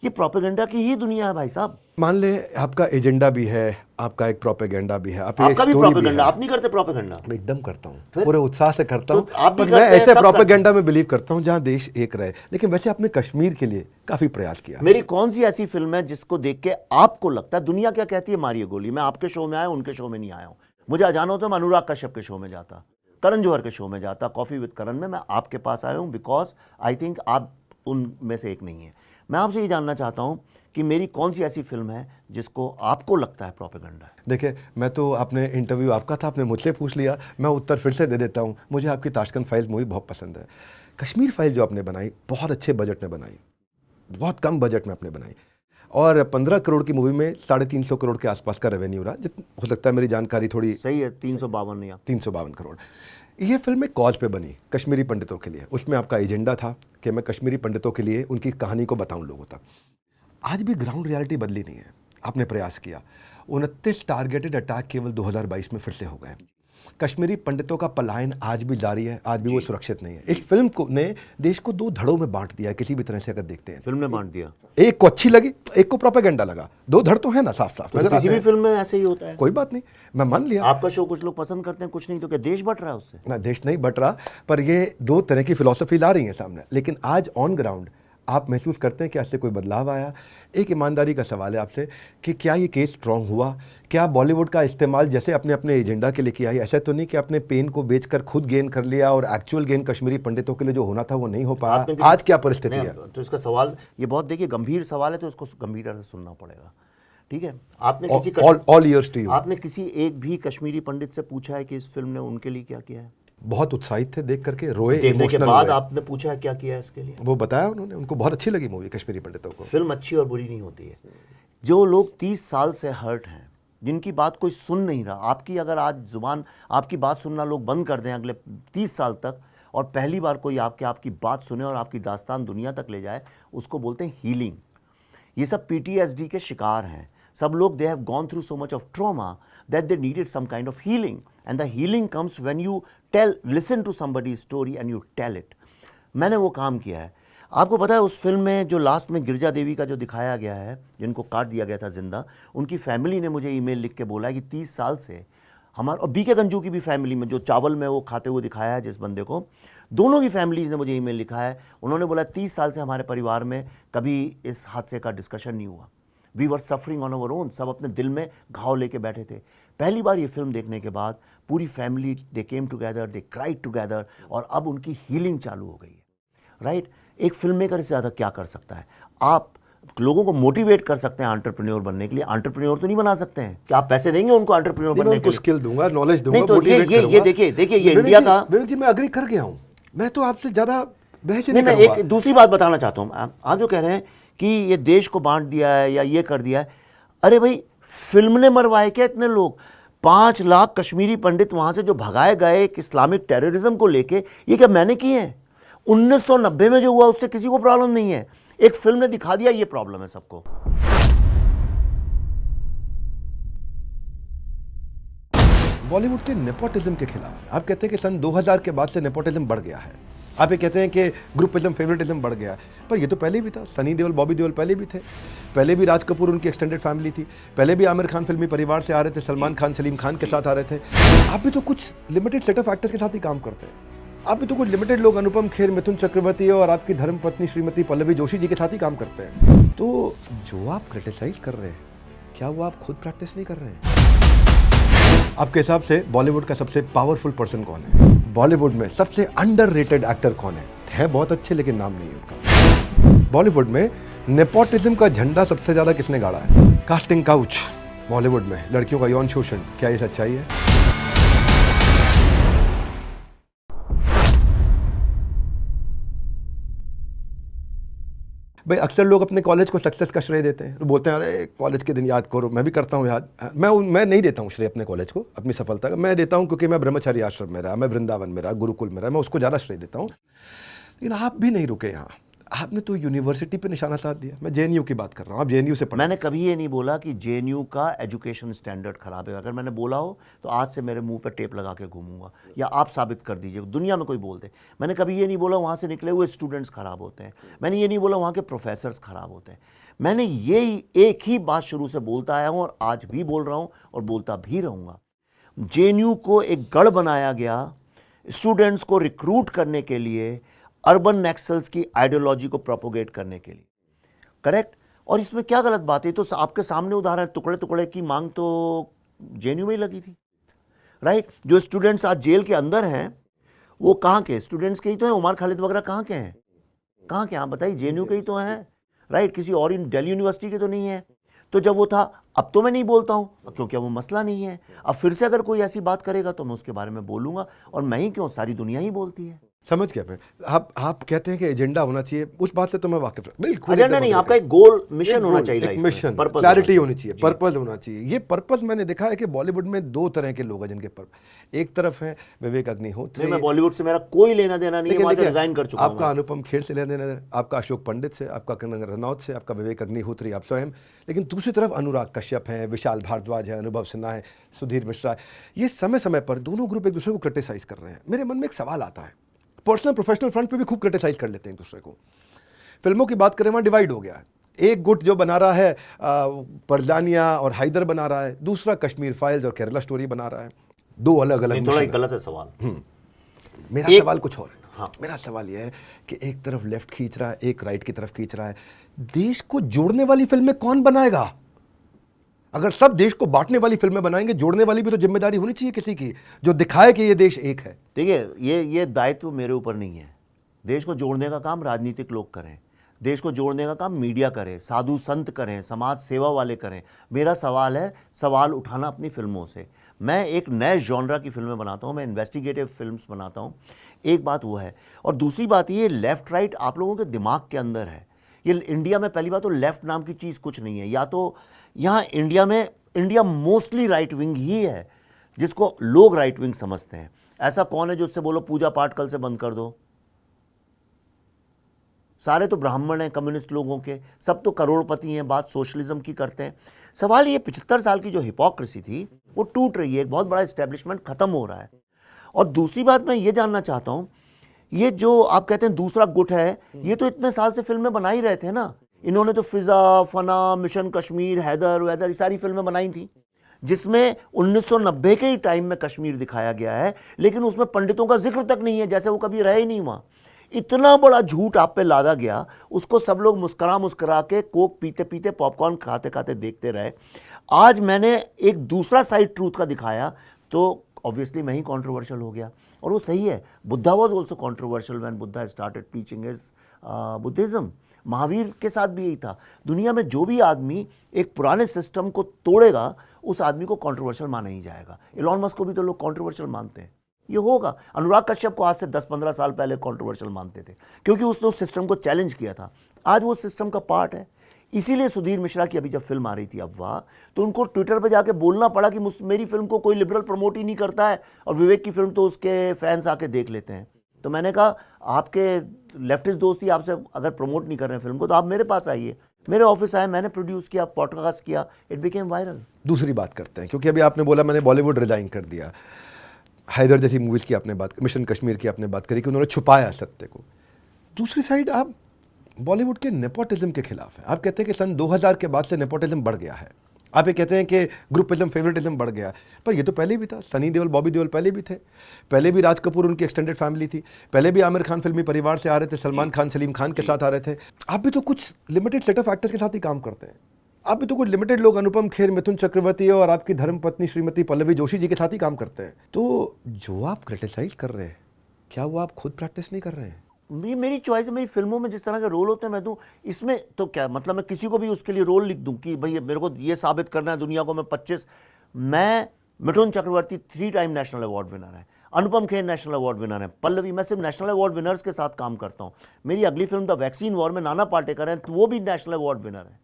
ये प्रोपेगेंडा की ही दुनिया है भाई साहब। मान ले आपका एजेंडा भी है, आपका एक प्रोपेगेंडा भी है, आपका भी प्रोपेगेंडा। आप नहीं करते प्रोपेगेंडा? मैं एकदम करता हूँ, पूरे उत्साह से करता हूँ। आप भी पर मैं ऐसे प्रोपेगेंडा में बिलीव करता हूँ जहाँ देश एक रहे। लेकिन वैसे आपने कश्मीर के लिए काफी प्रयास किया। मेरी कौन सी ऐसी फिल्म है जिसको देख के आपको लगता है दुनिया क्या कहती है, मारिए गोली? मैं आपके शो में आया, उनके शो में नहीं आया हूँ। मुझे जाना होता मैं अनुराग कश्यप के शो में जाता, करण जौहर के शो में जाता, कॉफी विद करण में। मैं आपके पास आया हूँ बिकॉज आई थिंक आप उनमें से एक नहीं है। मैं आपसे ये जानना चाहता हूँ कि मेरी कौन सी ऐसी फिल्म है जिसको आपको लगता है प्रोपेगेंडा है? देखिए, मैं तो आपने इंटरव्यू आपका था, आपने मुझसे पूछ लिया, मैं उत्तर फिर से दे देता हूँ। मुझे आपकी ताशकंद फाइल्स मूवी बहुत पसंद है। कश्मीर फाइल जो आपने बनाई, बहुत अच्छे बजट में बनाई, बहुत कम बजट में आपने बनाई, और 15 करोड़ की मूवी में 350 करोड़ के आसपास का रेवेन्यू रहा। हो सकता है मेरी जानकारी थोड़ी सही है, 352 या 352 करोड़। ये फिल्म एक कॉज पे बनी, कश्मीरी पंडितों के लिए। उसमें आपका एजेंडा था कि मैं कश्मीरी पंडितों के लिए उनकी कहानी को बताऊं लोगों तक। आज भी ग्राउंड रियलिटी बदली नहीं है। आपने प्रयास किया, 29 टारगेटेड अटैक केवल 2022 में फिर से हो गए। कश्मीरी पंडितों का पलायन आज भी जारी है, आज भी वो सुरक्षित नहीं है। इस फिल्म को ने देश को 2 धड़ों में बांट दिया है, किसी भी तरह से अगर देखते हैं। फिल्म ने बांट दिया, एक को अच्छी लगी, एक को प्रोपेगेंडा लगा। 2 धड़ तो है ना, साफ साफ नजर आते हैं। किसी भी फिल्म में ऐसे ही होता है। कोई बात नहीं, मैं मान लिया। आपका शो कुछ लोग पसंद करते हैं, कुछ नहीं, तो क्या देश बट रहा है उससे? ना, देश नहीं बट रहा, पर ये 2 तरह की फिलॉसफी ला रही है सामने। लेकिन आज ऑन ग्राउंड आप महसूस करते हैं कि ऐसे कोई बदलाव आया? एक ईमानदारी का सवाल है आपसे कि क्या ये केस स्ट्रांग हुआ? क्या बॉलीवुड का इस्तेमाल जैसे अपने अपने एजेंडा के लिए किया है, ऐसा तो नहीं कि अपने पेन को बेचकर खुद गेन कर लिया और एक्चुअल गेन कश्मीरी पंडितों के लिए जो होना था वो नहीं हो पाया? आज क्या परिस्थिति है? तो इसका सवाल ये बहुत, देखिए, गंभीर सवाल है, तो इसको गंभीरता से सुनना पड़ेगा, ठीक है? आपने किसी ऑल ईयर्स टू यू। आपने किसी एक भी कश्मीरी पंडित से पूछा है कि इस फिल्म ने उनके लिए क्या किया है? बहुत उत्साहित थे, देख करके रोए, देखने के इमोशनल बाद हुए। आपने पूछा है क्या किया है इसके लिए? वो बताया उन्होंने, उनको बहुत अच्छी लगी मूवी कश्मीरी पंडितों को। फिल्म अच्छी और बुरी नहीं होती है। जो लोग 30 साल से हर्ट हैं, जिनकी बात कोई सुन नहीं रहा। आपकी अगर आज जुबान, आपकी बात सुनना लोग बंद कर दें अगले 30 साल तक, और पहली बार कोई आपकी बात सुने और आपकी दास्तान दुनिया तक ले जाए, उसको बोलते हैं हीलिंग। ये सब PTSD के शिकार हैं। सब लोग, they have gone through so much of trauma that they needed some kind of healing, and the healing comes when you listen to somebody story and you tell it. मैंने वो काम किया है। आपको पता है उस फिल्म में जो लास्ट में गिरजा देवी का जो दिखाया गया है, जिनको काट दिया गया था जिंदा, उनकी फैमिली ने मुझे ईमेल लिख के बोला है कि 30 साल से हमारा, और BK गंजू की भी फैमिली में, जो चावल में वो खाते हुए दिखाया है जिस बंदे को, दोनों की फैमिलीज ने मुझे ईमेल लिखा है। उन्होंने बोला 30 साल से हमारे परिवार में कभी इस हादसे का डिस्कशन नहीं हुआ। We were suffering on our own. सब अपने दिल में घाव लेके बैठे थे। पहली बार ये फिल्म देखने के बाद पूरी फैमिली, दे केम टुगेदर, दे क्राइड टुगेदर, और अब उनकी हीलिंग चालू हो गई है। राइट? एक फिल्म मेकर इससे ज़्यादा क्या कर सकता है? आप लोगों को मोटिवेट कर सकते हैं एंटरप्रेन्योर बनने के लिए। एंटरप्रेन्योर तो नहीं बना सकते हैं। क्या आप पैसे देंगे उनको एंटरप्रेन्योर बनने के लिए? स्किल दूंगा, नॉलेज दूंगा, नहीं तो मोटिवेट करूंगा। ये देखिए ये इंडिया का, विवेक जी मैं अग्री कर गया हूं। मैं तो आपसे ज्यादा बहस ही नहीं, नहीं मैं करूंगा। एक दूसरी बात बताना चाहता हूँ। आप जो कह रहे हैं कि ये देश को बांट दिया है या ये कर दिया है, अरे भाई फिल्म ने मरवाए क्या इतने लोग? 5 लाख कश्मीरी पंडित वहां से जो भगाए गए एक इस्लामिक टेररिज्म को लेके, ये क्या मैंने किए हैं? 1990 में जो हुआ उससे किसी को प्रॉब्लम नहीं है। एक फिल्म ने दिखा दिया ये प्रॉब्लम है सबको। बॉलीवुड के नेपोटिज्म के खिलाफ आप कहते हैं कि सन 2000 के बाद से नेपोटिज्म बढ़ गया है। आप ये कहते हैं कि ग्रुपिज्म, फेवरेटिज्म बढ़ गया, पर ये तो पहले भी था। सनी देओल, बॉबी देओल पहले भी थे। पहले भी राज कपूर उनकी एक्सटेंडेड फैमिली थी। पहले भी आमिर खान फिल्मी परिवार से आ रहे थे, सलमान खान सलीम खान के साथ आ रहे थे। आप भी तो कुछ लिमिटेड सेट ऑफ एक्टर्स के साथ ही काम करते हैं। आप भी तो कुछ लिमिटेड लोग, अनुपम खेर, मिथुन चक्रवर्ती और आपकी धर्मपत्नी श्रीमती पल्लवी जोशी जी के साथ ही काम करते हैं। तो जो आप क्रिटिसाइज कर रहे हैं, क्या वो आप खुद प्रैक्टिस नहीं कर रहे हैं? आपके हिसाब से बॉलीवुड का सबसे पावरफुल पर्सन कौन है? बॉलीवुड में सबसे अंडररेटेड एक्टर कौन है? बहुत अच्छे लेकिन नाम नहीं है उनका। बॉलीवुड में नेपोटिज्म का झंडा सबसे ज्यादा किसने गाड़ा है? कास्टिंग काउच, बॉलीवुड में लड़कियों का यौन शोषण, क्या ये सच्चाई है? भाई अक्सर लोग अपने कॉलेज को सक्सेस का श्रेय देते हैं, तो बोलते हैं अरे कॉलेज के दिन याद करो। मैं भी करता हूँ याद। मैं नहीं देता हूँ श्रेय अपने कॉलेज को, अपनी सफलता का। मैं देता हूँ क्योंकि मैं ब्रह्मचारी आश्रम में रहा, मैं वृंदावन में रहा, गुरुकुल में रहा, मैं उसको ज़्यादा श्रेय देता हूँ। लेकिन आप भी नहीं रुके यहाँ। आपने तो यूनिवर्सिटी पे निशाना साध दिया। मैं JNU की बात कर रहा हूँ, आप JNU से पढ़े। मैंने कभी ये नहीं बोला कि JNU का एजुकेशन स्टैंडर्ड खराब है। अगर मैंने बोला हो तो आज से मेरे मुंह पे टेप लगा के घूमूंगा, या आप साबित कर दीजिए, दुनिया में कोई बोल दे। मैंने कभी ये नहीं बोला वहाँ से निकले हुए स्टूडेंट्स खराब होते हैं। मैंने ये नहीं बोला वहाँ के प्रोफेसर्स खराब होते हैं। मैंने ये एक ही बात शुरू से बोलता आया हूँ और आज भी बोल रहा हूँ और बोलता भी रहूँगा। JNU को एक गढ़ बनाया गया स्टूडेंट्स को रिक्रूट करने के लिए, अर्बन नक्सल्स की आइडियोलॉजी को प्रोपोगेट करने के लिए। करेक्ट? और इसमें क्या गलत बात है? तो आपके सामने उदाहरण, टुकड़े टुकड़े की मांग तो JNU में ही लगी थी। राइट? जो स्टूडेंट्स आज जेल के अंदर हैं वो कहाँ के स्टूडेंट्स के ही तो हैं। उमर खालिद वगैरह कहाँ के हैं? कहाँ के? आप बताइए। JNU के ही तो हैं। राइट? किसी और दिल्ली यूनिवर्सिटी के तो नहीं है। तो जब वो था, अब तो मैं नहीं बोलता हूँ क्योंकि अब वो मसला नहीं है। अब फिर से अगर कोई ऐसी बात करेगा तो मैं उसके बारे में बोलूँगा, और मैं ही क्यों, सारी दुनिया ही बोलती है। समझ गया मैं। आप कहते हैं कि एजेंडा होना चाहिए, उस बात से तो मैं वाकिफ हूं। बिल्कुल एजेंडा नहीं, आपका एक गोल, मिशन होना चाहिए, एक मिशन, पर्पस क्लैरिटी होनी चाहिए, पर्पस होना चाहिए। ये पर्पस मैंने देखा है कि बॉलीवुड में 2 तरह के लोग हैं जिनके पर्पस। एक तरफ है विवेक अग्निहोत्री। मैं बॉलीवुड से मेरा कोई लेना देना नहीं है, वहां से रिजाइन कर चुका हूं। आपका अनुपम खेर से लेना देना, आपका अशोक पंडित से, आपका कंगना रनौत से, आपका विवेक अग्निहोत्री, आप स्वयं। लेकिन दूसरी तरफ अनुराग कश्यप हैं, विशाल भारद्वाज है, अनुभव सिन्हा है, सुधीर मिश्रा है। ये समय समय पर दोनों ग्रुप एक दूसरे को क्रिटिसाइज कर रहे हैं। मेरे मन में एक सवाल आता है, पर्सनल प्रोफेशनल फ्रंट पे भी खूब क्रिटिसाइज कर लेते हैं एक दूसरे को। फिल्मों की बात करें, वहाँ डिवाइड हो गया है। एक गुट जो बना रहा है परजानिया और हैदर बना रहा है, दूसरा कश्मीर फाइल्स और केरला स्टोरी बना रहा है। 2 अलग अलग। थोड़ा गलत है सवाल। मेरा सवाल कुछ और है। हाँ, मेरा सवाल यह है कि एक तरफ लेफ्ट खींच रहा है, एक राइट की तरफ खींच रहा है। देश को जोड़ने वाली फिल्में कौन बनाएगा? अगर सब देश को बांटने वाली फिल्में बनाएंगे, जोड़ने वाली भी तो जिम्मेदारी होनी चाहिए किसी की, जो दिखाए कि ये देश एक है। देखिए, ये दायित्व मेरे ऊपर नहीं है। देश को जोड़ने का काम राजनीतिक लोग करें, देश को जोड़ने का काम मीडिया करे, साधु संत करें, समाज सेवा वाले करें। मेरा सवाल है सवाल उठाना अपनी फिल्मों से। मैं एक नए जॉनरा की फिल्में बनाता हूँ, मैं इन्वेस्टिगेटिव फिल्म्स बनाता हूँ। एक बात वो है, और दूसरी बात ये लेफ्ट राइट आप लोगों के दिमाग के अंदर है। ये इंडिया में पहली बात तो लेफ्ट नाम की चीज़ कुछ नहीं है। या तो यहाँ इंडिया में इंडिया मोस्टली राइट विंग ही है, जिसको लोग राइट विंग समझते हैं। ऐसा कौन है जो उससे बोलो पूजा पाठ कल से बंद कर दो? सारे तो ब्राह्मण हैं कम्युनिस्ट लोगों के, सब तो करोड़पति हैं, बात सोशलिज्म की करते हैं। सवाल ये 75 साल की जो हिपोक्रेसी थी वो टूट रही है, एक बहुत बड़ा एस्टेब्लिशमेंट खत्म हो रहा है। और दूसरी बात मैं ये जानना चाहता हूँ, ये जो आप कहते हैं दूसरा गुट है, ये तो इतने साल से फिल्में बना ही रहे थे ना। इन्होंने तो फिजा, फना, मिशन कश्मीर, हैदर वैदर ये सारी फिल्में बनाई थी, जिसमें 1990 के ही टाइम में कश्मीर दिखाया गया है, लेकिन उसमें पंडितों का जिक्र तक नहीं है, जैसे वो कभी रहे ही नहीं वहाँ। इतना बड़ा झूठ आप पे लादा गया, उसको सब लोग मुस्करा मुस्करा के कोक पीते पीते पॉपकॉर्न खाते खाते देखते रहे। आज मैंने एक दूसरा साइड ट्रूथ का दिखाया तो ऑब्वियसली मैं ही कॉन्ट्रोवर्शियल हो गया, और वो सही है। Buddha was also controversial when Buddha started teaching his Buddhism. Mahavir के साथ भी यही था। दुनिया में जो भी आदमी एक पुराने सिस्टम को तोड़ेगा उस आदमी को कॉन्ट्रोवर्शियल माना ही जाएगा। एलोन मस्क को भी तो लोग कॉन्ट्रोवर्शियल मानते हैं, ये होगा। अनुराग कश्यप को आज से 10-15 साल पहले कॉन्ट्रोवर्शियल मानते थे, क्योंकि उसने उस सिस्टम को चैलेंज किया था। आज वो सिस्टम का पार्ट है। इसीलिए सुधीर मिश्रा की अभी जब फिल्म आ रही थी अफवाह, तो उनको ट्विटर पे जाके बोलना पड़ा कि मेरी फिल्म को कोई लिबरल प्रमोट ही नहीं करता है, और विवेक की फिल्म तो उसके फैंस आके देख लेते हैं। तो मैंने कहा आपके लेफ्टिस्ट दोस्त ही आपसे अगर प्रमोट नहीं कर रहे हैं फिल्म को, तो आप मेरे पास आइए। मेरे ऑफिस आए, मैंने प्रोड्यूस किया, पॉडकास्ट किया, इट बिकेम वायरल। दूसरी बात करते हैं, क्योंकि अभी आपने बोला मैंने बॉलीवुड रिजाइन कर दिया, हैदर जैसी मूवीज़ की आपने बात, मिशन कश्मीर की आपने बात करी कि उन्होंने छुपाया सत्य को। दूसरी साइड आप बॉलीवुड के नेपोटिज्म के खिलाफ हैं। आप कहते हैं कि सन 2000 के बाद से नेपोटिज्म बढ़ गया है। आप ये कहते हैं कि ग्रुपिज्म, फेवरेटिज्म बढ़ गया, पर ये तो पहले भी था। सनी देओल, बॉबी देओल पहले भी थे, पहले भी राज कपूर उनकी एक्सटेंडेड फैमिली थी, पहले भी आमिर खान फिल्मी परिवार से आ रहे थे, सलमान खान सलीम खान के साथ आ रहे थे। आप भी तो कुछ लिमिटेड सेट ऑफ एक्टर्स के साथ ही काम करते हैं। आप भी तो कुछ लिमिटेड लोग, अनुपम खेर, मिथुन चक्रवर्ती और आपकी धर्मपत्नी श्रीमती पल्लवी जोशी जी के साथ ही काम करते हैं। तो जो आप क्रिटिसाइज कर रहे हैं, क्या वो आप खुद प्रैक्टिस नहीं कर रहे हैं? ये मेरी चॉइस है। मेरी फिल्मों में जिस तरह के रोल होते हैं मैं दूं, इसमें तो क्या मतलब मैं किसी को भी उसके लिए रोल लिख दूं कि भाई मेरे को ये साबित करना है दुनिया को मैं Mithun Chakraborty 3 time national award winner है, Anupam Kher national award winner है, पल्लवी, मैं सिर्फ नेशनल अवार्ड विनर्स के साथ काम करता हूँ। मेरी अगली फिल्म द वैक्सीन वॉर में नाना पाटेकर हैं, तो वो भी नेशनल अवार्ड विनर है।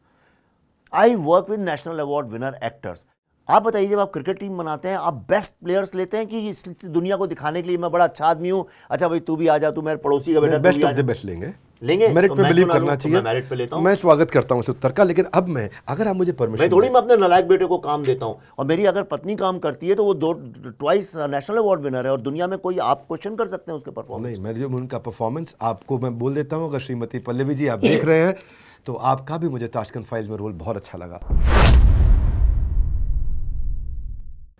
I work with national award winner actors. आप बताइए, जब आप क्रिकेट टीम बनाते हैं, आप बेस्ट प्लेयर्स लेते हैं कि इस दुनिया को दिखाने के लिए मैं बड़ा अच्छा आदमी हूँ, अच्छा भाई तू भी आ जा, तू मेरे पड़ोसी का बेटा, बेस्ट ऑफ द बेस्ट लेंगे लेंगे, मेरिट तो पे मैं बिलीव क्यों ना करना लूं? तो चाहिए। मैं मेरिट पे लेता हूं। मैं स्वागत करता हूं इस उत्तर का, लेकिन अब मैं, अगर आप मुझे परमिशन, मैं थोड़ी मैं अपने नालायक बेटे को काम देता हूं। और मेरी अगर पत्नी काम करती है तो वो ट्वाइस नेशनल अवार्ड विनर है, और दुनिया में कोई आप क्वेश्चन कर सकते हैं उसके परफॉर्मेंस? नहीं, मेरे जो उनका परफॉर्मेंस आपको मैं बोल देता हूं। अगर श्रीमती पल्लवी जी आप देख रहे हैं तो आपका भी मुझे ताशकंद फाइल्स में रोल बहुत अच्छा लगा।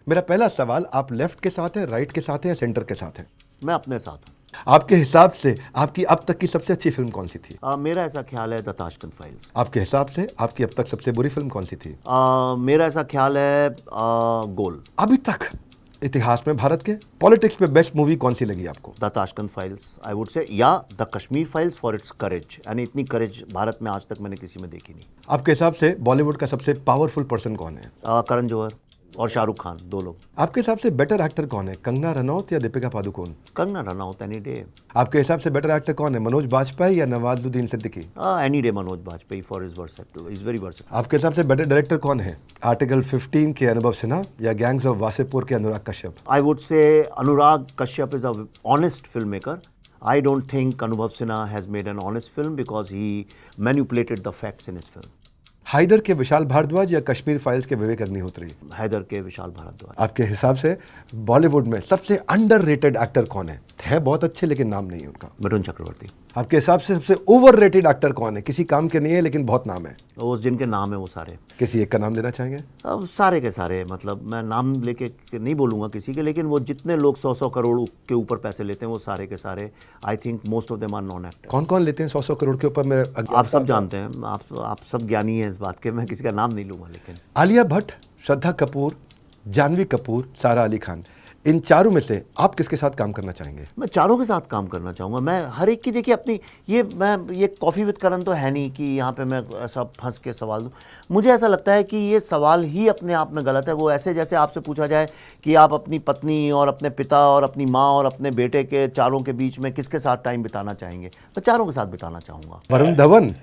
मेरा पहला सवाल, आप लेफ्ट के साथ हैं, राइट के साथ हैं या सेंटर के साथ हैं? मैं अपने साथ हूँ। आपके हिसाब से आपकी अब तक की सबसे अच्छी फिल्म कौन सी थी? मेरा ऐसा ख्याल है द ताशकंद फाइल्स। आपके हिसाब से आपकी अब तक सबसे बुरी फिल्म कौन सी थी? मेरा ऐसा ख्याल है गोल। अभी तक इतिहास में भारत के पॉलिटिक्स में बेस्ट मूवी कौन सी लगी आपको? The Tashkent files I would say, या the Kashmir files for its courage. यानी इतनी करेज भारत में आज तक मैंने किसी में देखी नहीं। आपके हिसाब से बॉलीवुड का सबसे पावरफुल पर्सन कौन है? करण जौहर और शाहरुख खान, 2 लोग। आपके हिसाब से बेटर एक्टर कौन है, कंगना रनौत या दीपिका पादुकोण? Kangana Ranaut, any day. आपके हिसाब से बेटर एक्टर कौन है, मनोज बाजपेयी या Nawazuddin Siddiqui? Any day Manoj Bajpayee for his versatile, is very versatile. आपके हिसाब से बेटर डायरेक्टर कौन है, आर्टिकल 15 के अनुभव सिन्हा या गैंग्स ऑफ वासेपुर के अनुराग कश्यप? आई वुड से Anurag Kashyap is a honest film maker. I don't think Anubhav Sinha has made an honest film because he manipulated the facts in his film. Haider के विशाल भारद्वाज या कश्मीर फाइल्स के विवेक अग्निहोत्री? हैदर के विशाल भारद्वाज. आपके हिसाब से बॉलीवुड में सबसे अंडररेटेड एक्टर कौन है बहुत अच्छे लेकिन नाम नहीं है उनका? मिथुन चक्रवर्ती. आपके हिसाब से सबसे ओवररेटेड एक्टर कौन है, किसी काम के नहीं है लेकिन बहुत नाम है? वो जिनके नाम है वो सारे. किसी एक का नाम लेना चाहेंगे? अब सारे के सारे, मतलब मैं नाम लेके नहीं बोलूँगा किसी के, लेकिन वो जितने लोग 100-100 करोड़ के ऊपर पैसे लेते हैं वो सारे के सारे, I think most of them are non actors. कौन कौन लेते हैं 100-100 करोड़ के ऊपर? आप सब जानते हैं, आप सब ज्ञानी हैं इस बात के, मैं किसी का नाम नहीं लूँगा. लेकिन आलिया भट्ट, श्रद्धा कपूर, जानवी कपूर, सारा अली खान, इन चारों में से आप किसके साथ काम करना चाहेंगे? मैं चारों के साथ काम करना चाहूँगा. मैं हर एक की, देखिए अपनी ये कॉफ़ी विद करण तो है नहीं कि यहाँ पे मैं ऐसा फंस के सवाल दूँ. मुझे ऐसा लगता है कि ये सवाल ही अपने आप में गलत है. वो ऐसे जैसे आपसे पूछा जाए कि आप अपनी पत्नी और अपने पिता और अपनी माँ और अपने बेटे के चारों के बीच में किसके साथ टाइम बिताना चाहेंगे? मैं चारों के साथ बिताना चाहूँगा. वरुण धवन,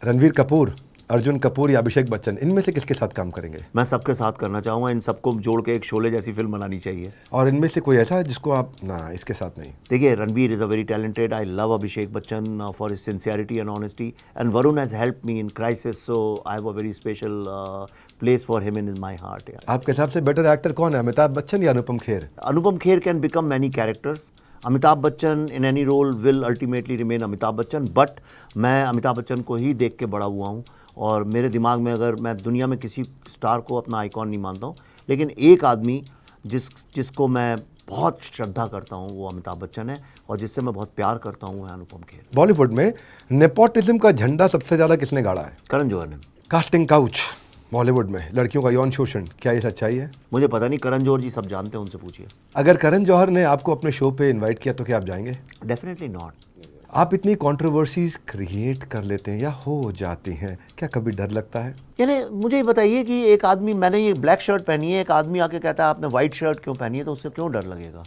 रणवीर कपूर, अर्जुन कपूर या अभिषेक बच्चन, इनमें से किसके साथ काम करेंगे? मैं सबके साथ करना चाहूँगा, इन सबको जोड़ के एक शोले जैसी फिल्म बनानी चाहिए। और इनमें से कोई ऐसा है जिसको आप ना इसके साथ नहीं? देखिए, Ranbir is a very talented, I love Abhishek Bachchan for his sincerity and honesty, and Varun has helped me in crisis, so I have a very special place for him in my heart. आपके हिसाब से बेटर एक्टर कौन है, अमिताभ बच्चन या Anupam Kher? Anupam Kher can become many characters, Amitabh Bachchan in any role will ultimately remain Amitabh Bachchan, but मैं अमिताभ बच्चन को ही देख के बड़ा हुआ हूँ, और मेरे दिमाग में, अगर मैं दुनिया में किसी स्टार को अपना आइकॉन नहीं मानता हूँ, लेकिन एक आदमी जिसको मैं बहुत श्रद्धा करता हूँ वो अमिताभ बच्चन है, और जिससे मैं बहुत प्यार करता हूँ वो है अनुपम खेर। बॉलीवुड में नेपोटिज्म का झंडा सबसे ज़्यादा किसने गाड़ा है? करण जौहर ने। कास्टिंग काउच बॉलीवुड में लड़कियों का यौन शोषण, क्या ये सच्चाई है? मुझे पता नहीं, करण जौहर जी सब जानते हैं, उनसे पूछिए। अगर करण जौहर ने आपको अपने शो पे इनवाइट किया तो क्या आप जाएंगे? Definitely not. आप इतनी कंट्रोवर्सीज क्रिएट कर लेते हैं या हो जाती हैं, क्या कभी डर लगता है? यानी मुझे ये बताइए कि एक आदमी, मैंने ये ब्लैक शर्ट पहनी है, एक आदमी आके कहता है आपने वाइट शर्ट क्यों पहनी है, तो उससे क्यों डर लगेगा?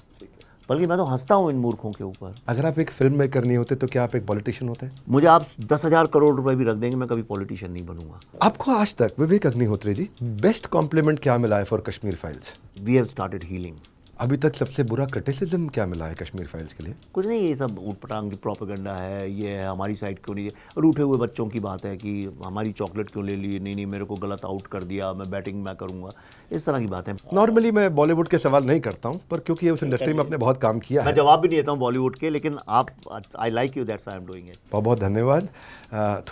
बल्कि मैं तो हंसता हूँ इन मूर्खों के ऊपर। अगर आप एक फिल्म मेकर नहीं होते तो क्या आप एक पॉलिटिशियन होते? मुझे आप 10,000 करोड़ रुपए भी रख देंगे, मैं कभी पॉलिटिशियन नहीं बनूंगा। आपको आज तक विवेक अग्निहोत्री जी बेस्ट कॉम्प्लीमेंट क्या मिला है for Kashmir Files? We have started healing. अभी तक सबसे बुरा क्रिटिसिज्म क्या मिला है कश्मीर फाइल्स के लिए? कुछ नहीं, ये सब ऊटपटांग की प्रोपेगेंडा है, ये है हमारी साइड क्यों नहीं है, और उठे हुए बच्चों की बात है कि हमारी चॉकलेट क्यों ले ली, नहीं मेरे को गलत आउट कर दिया, मैं बैटिंग मैं करूंगा, इस तरह की बातें। नॉर्मली मैं बॉलीवुड के सवाल नहीं करता हूँ, पर क्योंकि उस इंडस्ट्री में आपने बहुत काम किया मैं है। जवाब भी नहीं देता हूँ बॉलीवुड के, लेकिन आप, I like you, that's I am doing it. बहुत बहुत धन्यवाद।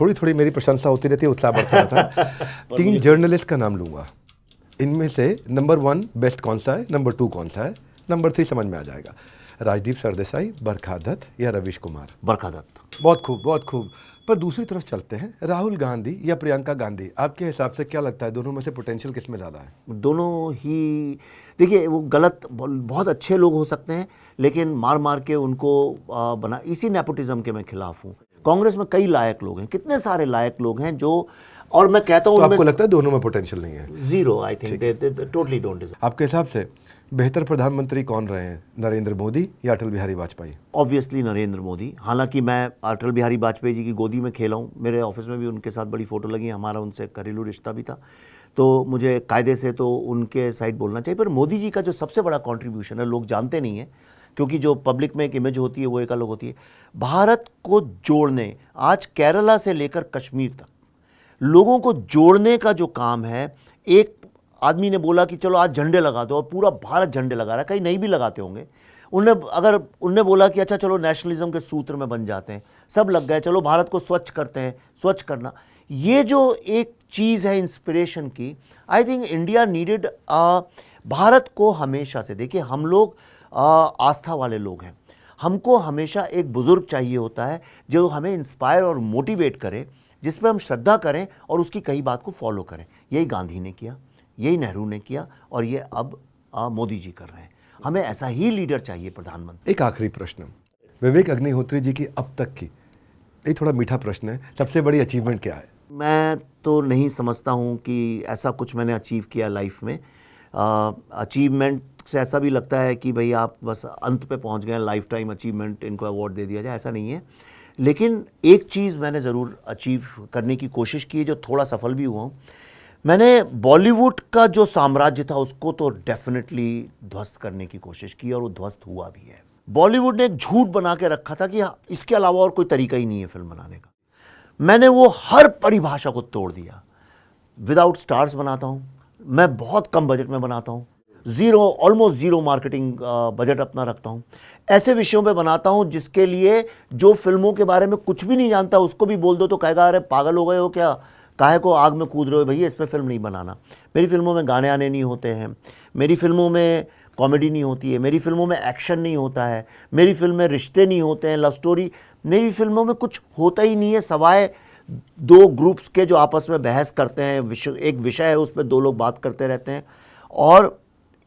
थोड़ी थोड़ी मेरी प्रशंसा होती रहती है, उत्साह बढ़ता रहता है। 3 जर्नलिस्ट का नाम लूँगा, इनमें से नंबर 1 बेस्ट कौन सा है, नंबर 2 कौन सा है, नंबर 3 समझ में आ जाएगा। राजदीप सरदेसाई, बरखा दत्त या रवीश कुमार? बरखा दत्त। बहुत खूब, बहुत खूब। पर दूसरी तरफ चलते हैं, राहुल गांधी या प्रियंका गांधी, आपके हिसाब से क्या लगता है दोनों में से पोटेंशियल किस में ज़्यादा है? दोनों ही, देखिए वो गलत, बहुत अच्छे लोग हो सकते हैं, लेकिन मार मार के उनको बना, इसी नेपोटिज्म के मैं खिलाफ हूँ। कांग्रेस में कई लायक लोग हैं, कितने सारे लायक लोग हैं जो, और मैं कहता हूँ तो आपको लगता है दोनों में पोटेंशियल नहीं है? Zero, I think they totally don't deserve. आपके हिसाब से बेहतर प्रधानमंत्री कौन रहे हैं, नरेंद्र मोदी या अटल बिहारी वाजपेयी? ऑब्वियसली नरेंद्र मोदी। हालांकि मैं अटल बिहारी वाजपेयी जी की गोदी में खेला हूँ, मेरे ऑफिस में भी उनके साथ बड़ी फ़ोटो लगी, हमारा उनसे घरेलू रिश्ता भी था, तो मुझे कायदे से तो उनके साइड बोलना चाहिए। पर मोदी जी का जो सबसे बड़ा कॉन्ट्रीब्यूशन है, लोग जानते नहीं हैं, क्योंकि जो पब्लिक में एक इमेज होती है वो एक अलग होती है। भारत को जोड़ने, आज केरला से लेकर कश्मीर तक लोगों को जोड़ने का जो काम है, एक आदमी ने बोला कि चलो आज झंडे लगा दो, और पूरा भारत झंडे लगा रहा है, कहीं नहीं भी लगाते होंगे। उनने बोला कि अच्छा चलो नेशनलिज्म के सूत्र में बन जाते हैं, सब लग गए, चलो भारत को स्वच्छ करते हैं, स्वच्छ करना, ये जो एक चीज़ है इंस्पिरेशन की, I think India needed. Bharat को हमेशा से, देखिए हम लोग आस्था वाले लोग हैं, हमको हमेशा एक बुज़ुर्ग चाहिए होता है जो हमें इंस्पायर और मोटिवेट करे, जिस पर हम श्रद्धा करें और उसकी कई बात को फॉलो करें। यही गांधी ने किया, यही नेहरू ने किया, और ये अब मोदी जी कर रहे हैं। हमें ऐसा ही लीडर चाहिए प्रधानमंत्री। एक आखिरी प्रश्न, विवेक अग्निहोत्री जी की अब तक की, ये थोड़ा मीठा प्रश्न है, सबसे बड़ी अचीवमेंट क्या है? मैं तो नहीं समझता हूँ कि ऐसा कुछ मैंने अचीव किया लाइफ में। अचीवमेंट से ऐसा भी लगता है कि भाई आप बस अंत पे पहुँच गए, लाइफ टाइम अचीवमेंट इनको अवार्ड दे दिया जाए, ऐसा नहीं है। लेकिन एक चीज़ मैंने ज़रूर अचीव करने की कोशिश की है, जो थोड़ा सफल भी हुआ हूँ। मैंने बॉलीवुड का जो साम्राज्य था उसको तो डेफिनेटली ध्वस्त करने की कोशिश की, और वो ध्वस्त हुआ भी है। बॉलीवुड ने एक झूठ बना के रखा था कि इसके अलावा और कोई तरीका ही नहीं है फिल्म बनाने का। मैंने वो हर परिभाषा को तोड़ दिया। विदाउट स्टार्स बनाता हूँ, मैं बहुत कम बजट में बनाता हूँ, ऑलमोस्ट ज़ीरो मार्केटिंग बजट अपना रखता हूँ। ऐसे विषयों पे बनाता हूँ जिसके लिए जो फिल्मों के बारे में कुछ भी नहीं जानता उसको भी बोल दो तो कहेगा अरे पागल हो गए हो क्या, काहे को आग में कूद रहे हो भैया, इस पर फिल्म नहीं बनाना। मेरी फिल्मों में गाने आने नहीं होते हैं, मेरी फिल्मों में कॉमेडी नहीं होती है, मेरी फिल्मों में एक्शन नहीं होता है, मेरी फिल्म में रिश्ते नहीं होते हैं, लव स्टोरी, मेरी फिल्मों में कुछ होता ही नहीं है सवाए 2 ग्रुप्स के जो आपस में बहस करते हैं, एक विषय है उस पर 2 लोग बात करते रहते हैं। और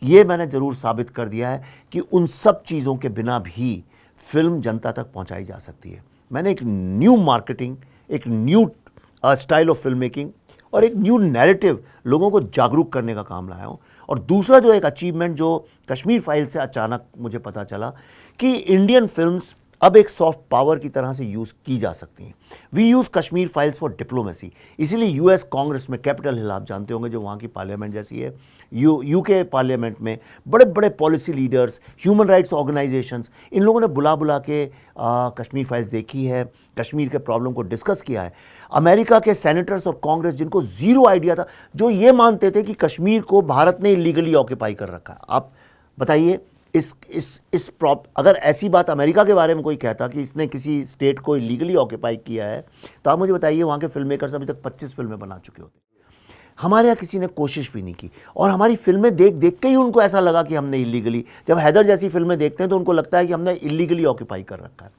ये मैंने ज़रूर साबित कर दिया है कि उन सब चीज़ों के बिना भी फिल्म जनता तक पहुंचाई जा सकती है। मैंने एक न्यू मार्केटिंग, एक new style of film making और एक न्यू नैरेटिव लोगों को जागरूक करने का काम लाया हूँ। और दूसरा जो एक अचीवमेंट जो कश्मीर फाइल से अचानक मुझे पता चला कि इंडियन फिल्म्स अब एक सॉफ्ट पावर की तरह से यूज़ की जा सकती हैं। We use Kashmir files for diplomacy, इसीलिए यूएस कांग्रेस में कैपिटल हिल आप जानते होंगे जो वहाँ की पार्लियामेंट जैसी है, यूके पार्लियामेंट में बड़े बड़े policy leaders, human rights organisations, इन लोगों ने बुला बुला के कश्मीर फाइल्स देखी है, कश्मीर के प्रॉब्लम को डिस्कस किया है। अमेरिका के सेनेटर्स और कांग्रेस जिनको ज़ीरो आइडिया था, जो ये मानते थे कि कश्मीर को भारत ने इलीगली ऑक्यूपाई कर रखा है। आप बताइए, अगर ऐसी बात अमेरिका के बारे में कोई कहता कि इसने किसी स्टेट को इलीगली ऑक्यूपाई किया है, तो आप मुझे बताइए वहाँ के फिल्म मेकर्स अभी तक 25 फिल्में बना चुके होते। हमारे यहाँ किसी ने कोशिश भी नहीं की, और हमारी फिल्में देख देख के ही उनको ऐसा लगा कि हमने इलीगली, जब हैदर जैसी फिल्में देखते हैं तो उनको लगता है कि हमने इलीगली ऑक्यूपाई कर रखा है।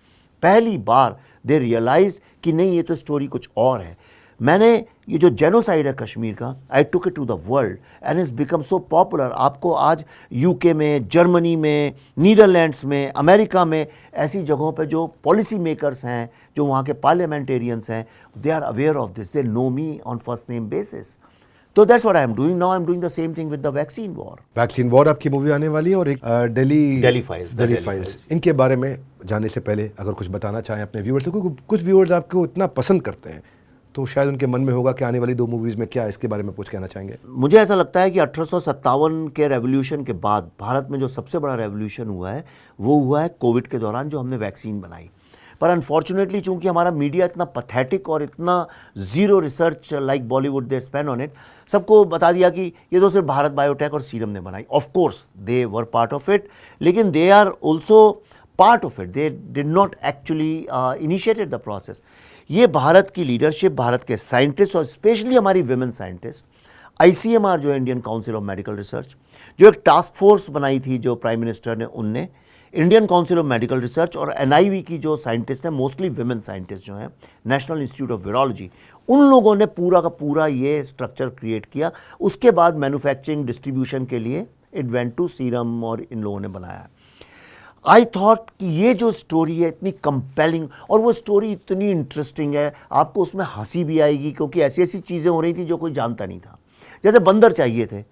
पहली बार दे रियलाइज कि नहीं, ये तो स्टोरी कुछ और है। मैंने ये जो जेनोसाइड है कश्मीर का, I took it to the world and is become so popular. आपको आज यूके में, जर्मनी में, नीदरलैंड्स में, अमेरिका में, ऐसी जगहों पे जो पॉलिसी मेकर्स हैं, जो वहाँ के पार्लियामेंटेरियंस हैं, they are aware of this, they know me on first name basis. तो that's what I am doing now. I am doing the same thing with the vaccine war. Vaccine war आपकी मूवी आने वाली है, और एक दिल्ली फाइल्स, इनके बारे में जानने से पहले अगर कुछ बताना चाहें अपने व्यूअर्स को, क्योंकि कुछ व्यूअर्स आपको इतना पसंद करते हैं तो शायद उनके मन में होगा कि आने वाली 2 मूवीज़ में क्या, इसके बारे में कुछ कहना चाहेंगे? मुझे ऐसा लगता है कि 1857 के रेवोल्यूशन के बाद भारत में जो सबसे बड़ा रेवोल्यूशन हुआ है वो हुआ है कोविड के दौरान, जो हमने वैक्सीन बनाई। पर अनफॉर्चुनेटली चूंकि हमारा मीडिया इतना पैथेटिक और इतना zero research like Bollywood they spend on it, सबको बता दिया कि ये तो सिर्फ भारत बायोटेक और सीरम ने बनाई। Of course they were part of it, लेकिन they are also part of it, they did not actually initiated the process. ये भारत की लीडरशिप, भारत के साइंटिस्ट और स्पेशली हमारी विमेन साइंटिस्ट, ICMR जो Indian council of medical research, जो एक टास्क फोर्स बनाई थी जो प्राइम मिनिस्टर ने, उनने, Indian council of medical research और NIV की जो साइंटिस्ट हैं, मोस्टली विमेन साइंटिस्ट जो हैं, नेशनल इंस्टीट्यूट ऑफ वायरोलॉजी, उन लोगों ने पूरा का पूरा ये स्ट्रक्चर क्रिएट किया। उसके बाद मैन्युफैक्चरिंग डिस्ट्रीब्यूशन के लिए इट वेंट टू सीरम और इन लोगों ने बनाया। आई थॉट कि ये जो स्टोरी है इतनी कंपेलिंग और वो स्टोरी इतनी इंटरेस्टिंग है, आपको उसमें हंसी भी आएगी क्योंकि ऐसी ऐसी चीज़ें हो रही थी जो कोई जानता नहीं था। जैसे बंदर चाहिए थे,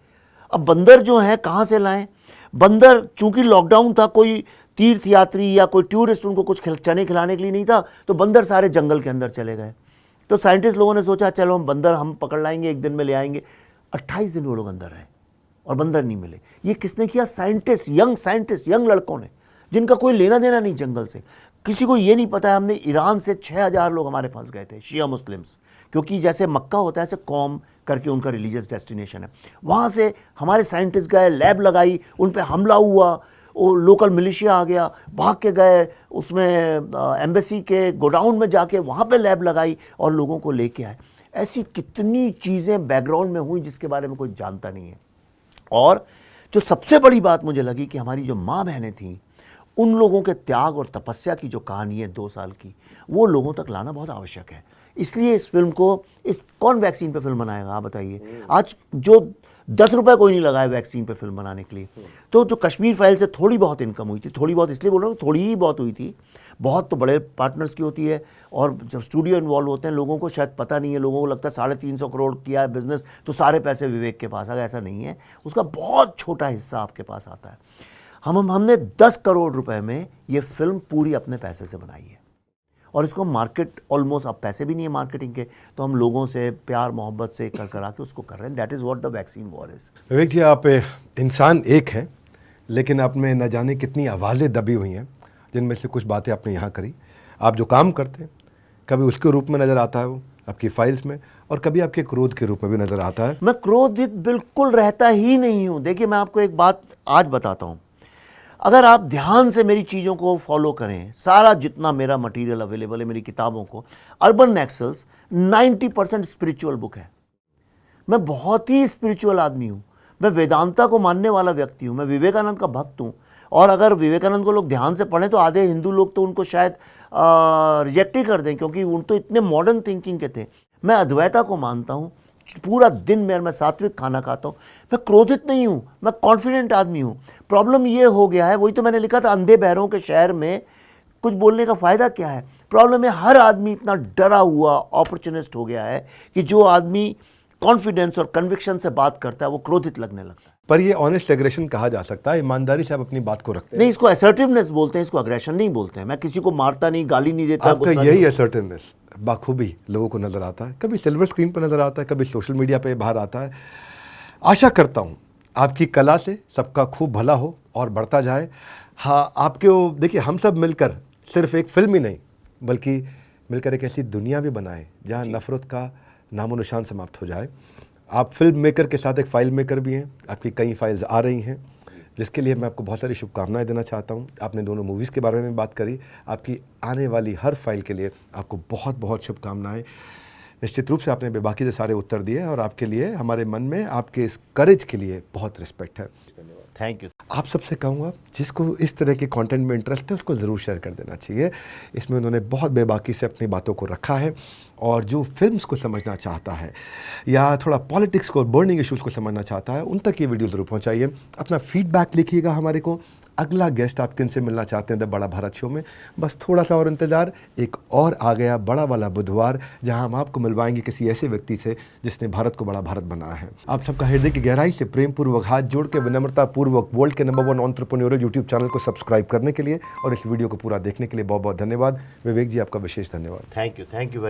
अब बंदर जो हैं कहाँ से लाएं? बंदर, चूंकि लॉकडाउन था, कोई तीर्थ यात्री या कोई टूरिस्ट उनको कुछ चने खिलाने के लिए नहीं था, तो बंदर सारे जंगल के अंदर चले गए। तो साइंटिस्ट लोगों ने सोचा चलो हम बंदर हम पकड़ लाएंगे, एक दिन में ले आएंगे। 28 दिन वो लोग अंदर रहे और बंदर नहीं मिले। ये किसने किया? साइंटिस्ट, यंग लड़कों ने, जिनका कोई लेना देना नहीं जंगल से। किसी को ये नहीं पता है, हमने ईरान से 6000 लोग हमारे पास गए थे, शिया मुस्लिम्स, क्योंकि जैसे मक्का होता है ऐसे कौम करके उनका रिलीजियस डेस्टिनेशन है। वहाँ से हमारे साइंटिस्ट गए, लैब लगाई, उन पे हमला हुआ, वो लोकल मिलिशिया आ गया, भाग के गए उसमें एम्बेसी के गोडाउन में जाके वहाँ पे लैब लगाई और लोगों को लेके आए। ऐसी कितनी चीज़ें बैकग्राउंड में हुई जिसके बारे में कोई जानता नहीं है। और जो सबसे बड़ी बात मुझे लगी कि हमारी जो माँ बहनें थीं, उन लोगों के त्याग और तपस्या की जो कहानी है 2 साल की, वो लोगों तक लाना बहुत आवश्यक है। इसलिए इस फिल्म को, कौन वैक्सीन पे फिल्म बनाएगा आप बताइए? आज जो 10 रुपये कोई नहीं लगाए वैक्सीन पे फिल्म बनाने के लिए। तो जो कश्मीर फाइल से थोड़ी बहुत इनकम हुई थी, थोड़ी बहुत इसलिए बोल रहा हूँ, थोड़ी ही बहुत हुई थी, बहुत तो बड़े पार्टनर्स की होती है। और जब स्टूडियो इन्वॉल्व होते हैं, लोगों को शायद पता नहीं है, लोगों को लगता है 350 करोड़ किया है बिजनेस तो सारे पैसे विवेक के पास आ गए। ऐसा नहीं है, उसका बहुत छोटा हिस्सा आपके पास आता है। हमने 10 करोड़ रुपए में ये फिल्म पूरी अपने पैसे से बनाई है और इसको मार्केट ऑलमोस्ट, अब पैसे भी नहीं है मार्केटिंग के, तो हम लोगों से प्यार मोहब्बत से कर आके उसको कर रहे हैं। That is what the vaccine war is. Vivek ji, आप इंसान एक हैं, लेकिन आप में न जाने कितनी आवाज़ें दबी हुई हैं, जिनमें से कुछ बातें आपने यहाँ करी। आप जो काम करते हैं कभी उसके रूप में नज़र आता है वो आपकी फाइल्स में, और कभी आपके क्रोध के रूप में भी नज़र आता है। मैं क्रोधित बिल्कुल रहता ही नहीं हूँ। देखिए, मैं आपको एक बात आज बताता हूँ, अगर आप ध्यान से मेरी चीज़ों को फॉलो करें, सारा जितना मेरा मटेरियल अवेलेबल है मेरी किताबों को, अर्बन नक्सल्स 90% स्पिरिचुअल बुक है। मैं बहुत ही स्पिरिचुअल आदमी हूँ, मैं वेदांता को मानने वाला व्यक्ति हूँ, मैं विवेकानंद का भक्त हूँ। और अगर विवेकानंद को लोग ध्यान से पढ़ें तो आधे हिंदू लोग तो उनको शायद रिजेक्ट ही कर दें, क्योंकि उन तो इतने मॉडर्न थिंकिंग के थे। मैं अद्वैता को मानता हूँ, पूरा दिन में मैं सात्विक खाना खाता हूँ। मैं क्रोधित नहीं हूँ, मैं कॉन्फिडेंट आदमी हूँ। प्रॉब्लम ये हो गया है, वही तो मैंने लिखा था, अंधे बहरों के शहर में कुछ बोलने का फ़ायदा क्या है। प्रॉब्लम है हर आदमी इतना डरा हुआ अपॉर्चुनिस्ट हो गया है कि जो आदमी कॉन्फिडेंस और कन्विक्शन से बात करता है वो क्रोधित लगने लगता है। पर ये ऑनेस्ट एग्रेशन कहा जा सकता है, ईमानदारी से आप अपनी बात को रखते हैं। नहीं, इसको असर्टिवनेस बोलते हैं, इसको अग्रेशन नहीं बोलते हैं। मैं किसी को मारता नहीं, गाली नहीं देता, आपका गुस्सा यही नहीं। असर्टिवनेस बाखूबी लोगों को नजर आता है, कभी सिल्वर स्क्रीन पर नजर आता है, कभी सोशल मीडिया पे बाहर आता है। आशा करता हूँ आपकी कला से सबका खूब भला हो और बढ़ता जाए। हाँ, आपके वो देखिए, हम सब मिलकर सिर्फ एक फिल्म ही नहीं बल्कि मिलकर एक ऐसी दुनिया भी बनाए जहाँ नफरत का नामो निशान समाप्त हो जाए। आप फिल्म मेकर के साथ एक फाइल मेकर भी हैं, आपकी कई फाइल्स आ रही हैं, जिसके लिए मैं आपको बहुत सारी शुभकामनाएं देना चाहता हूं। आपने दोनों मूवीज़ के बारे में बात करी, आपकी आने वाली हर फाइल के लिए आपको बहुत बहुत शुभकामनाएं। निश्चित रूप से आपने बेबाकी से सारे उत्तर दिए और आपके लिए हमारे मन में आपके इस करेज के लिए बहुत रिस्पेक्ट है। Thank you. आप सबसे कहूँगा जिसको इस तरह के कंटेंट में इंटरेस्ट है उसको ज़रूर शेयर कर देना चाहिए। इसमें उन्होंने बहुत बेबाकी से अपनी बातों को रखा है और जो फिल्म्स को समझना चाहता है या थोड़ा पॉलिटिक्स को, बर्निंग इश्यूज़ को समझना चाहता है, उन तक ये वीडियो ज़रूर पहुँचाइए। अपना फीडबैक लिखिएगा हमारे को। अगला गेस्ट आप किन से मिलना चाहते हैं द बड़ा भारत शो में, बस थोड़ा सा और इंतज़ार। एक और आ गया बड़ा वाला बुधवार, जहां हम आपको मिलवाएंगे किसी ऐसे व्यक्ति से जिसने भारत को बड़ा भारत बनाया है। आप सबका हृदय की गहराई से प्रेम पूर्वक हाथ जोड़ के विनम्रता पूर्वक वर्ल्ड के नंबर 1 एंटरप्रेन्योरियल यूट्यूब चैनल को सब्सक्राइब करने के लिए और इस वीडियो को पूरा देखने के लिए बहुत बहुत धन्यवाद। विवेक जी, आपका विशेष धन्यवाद। Thank you.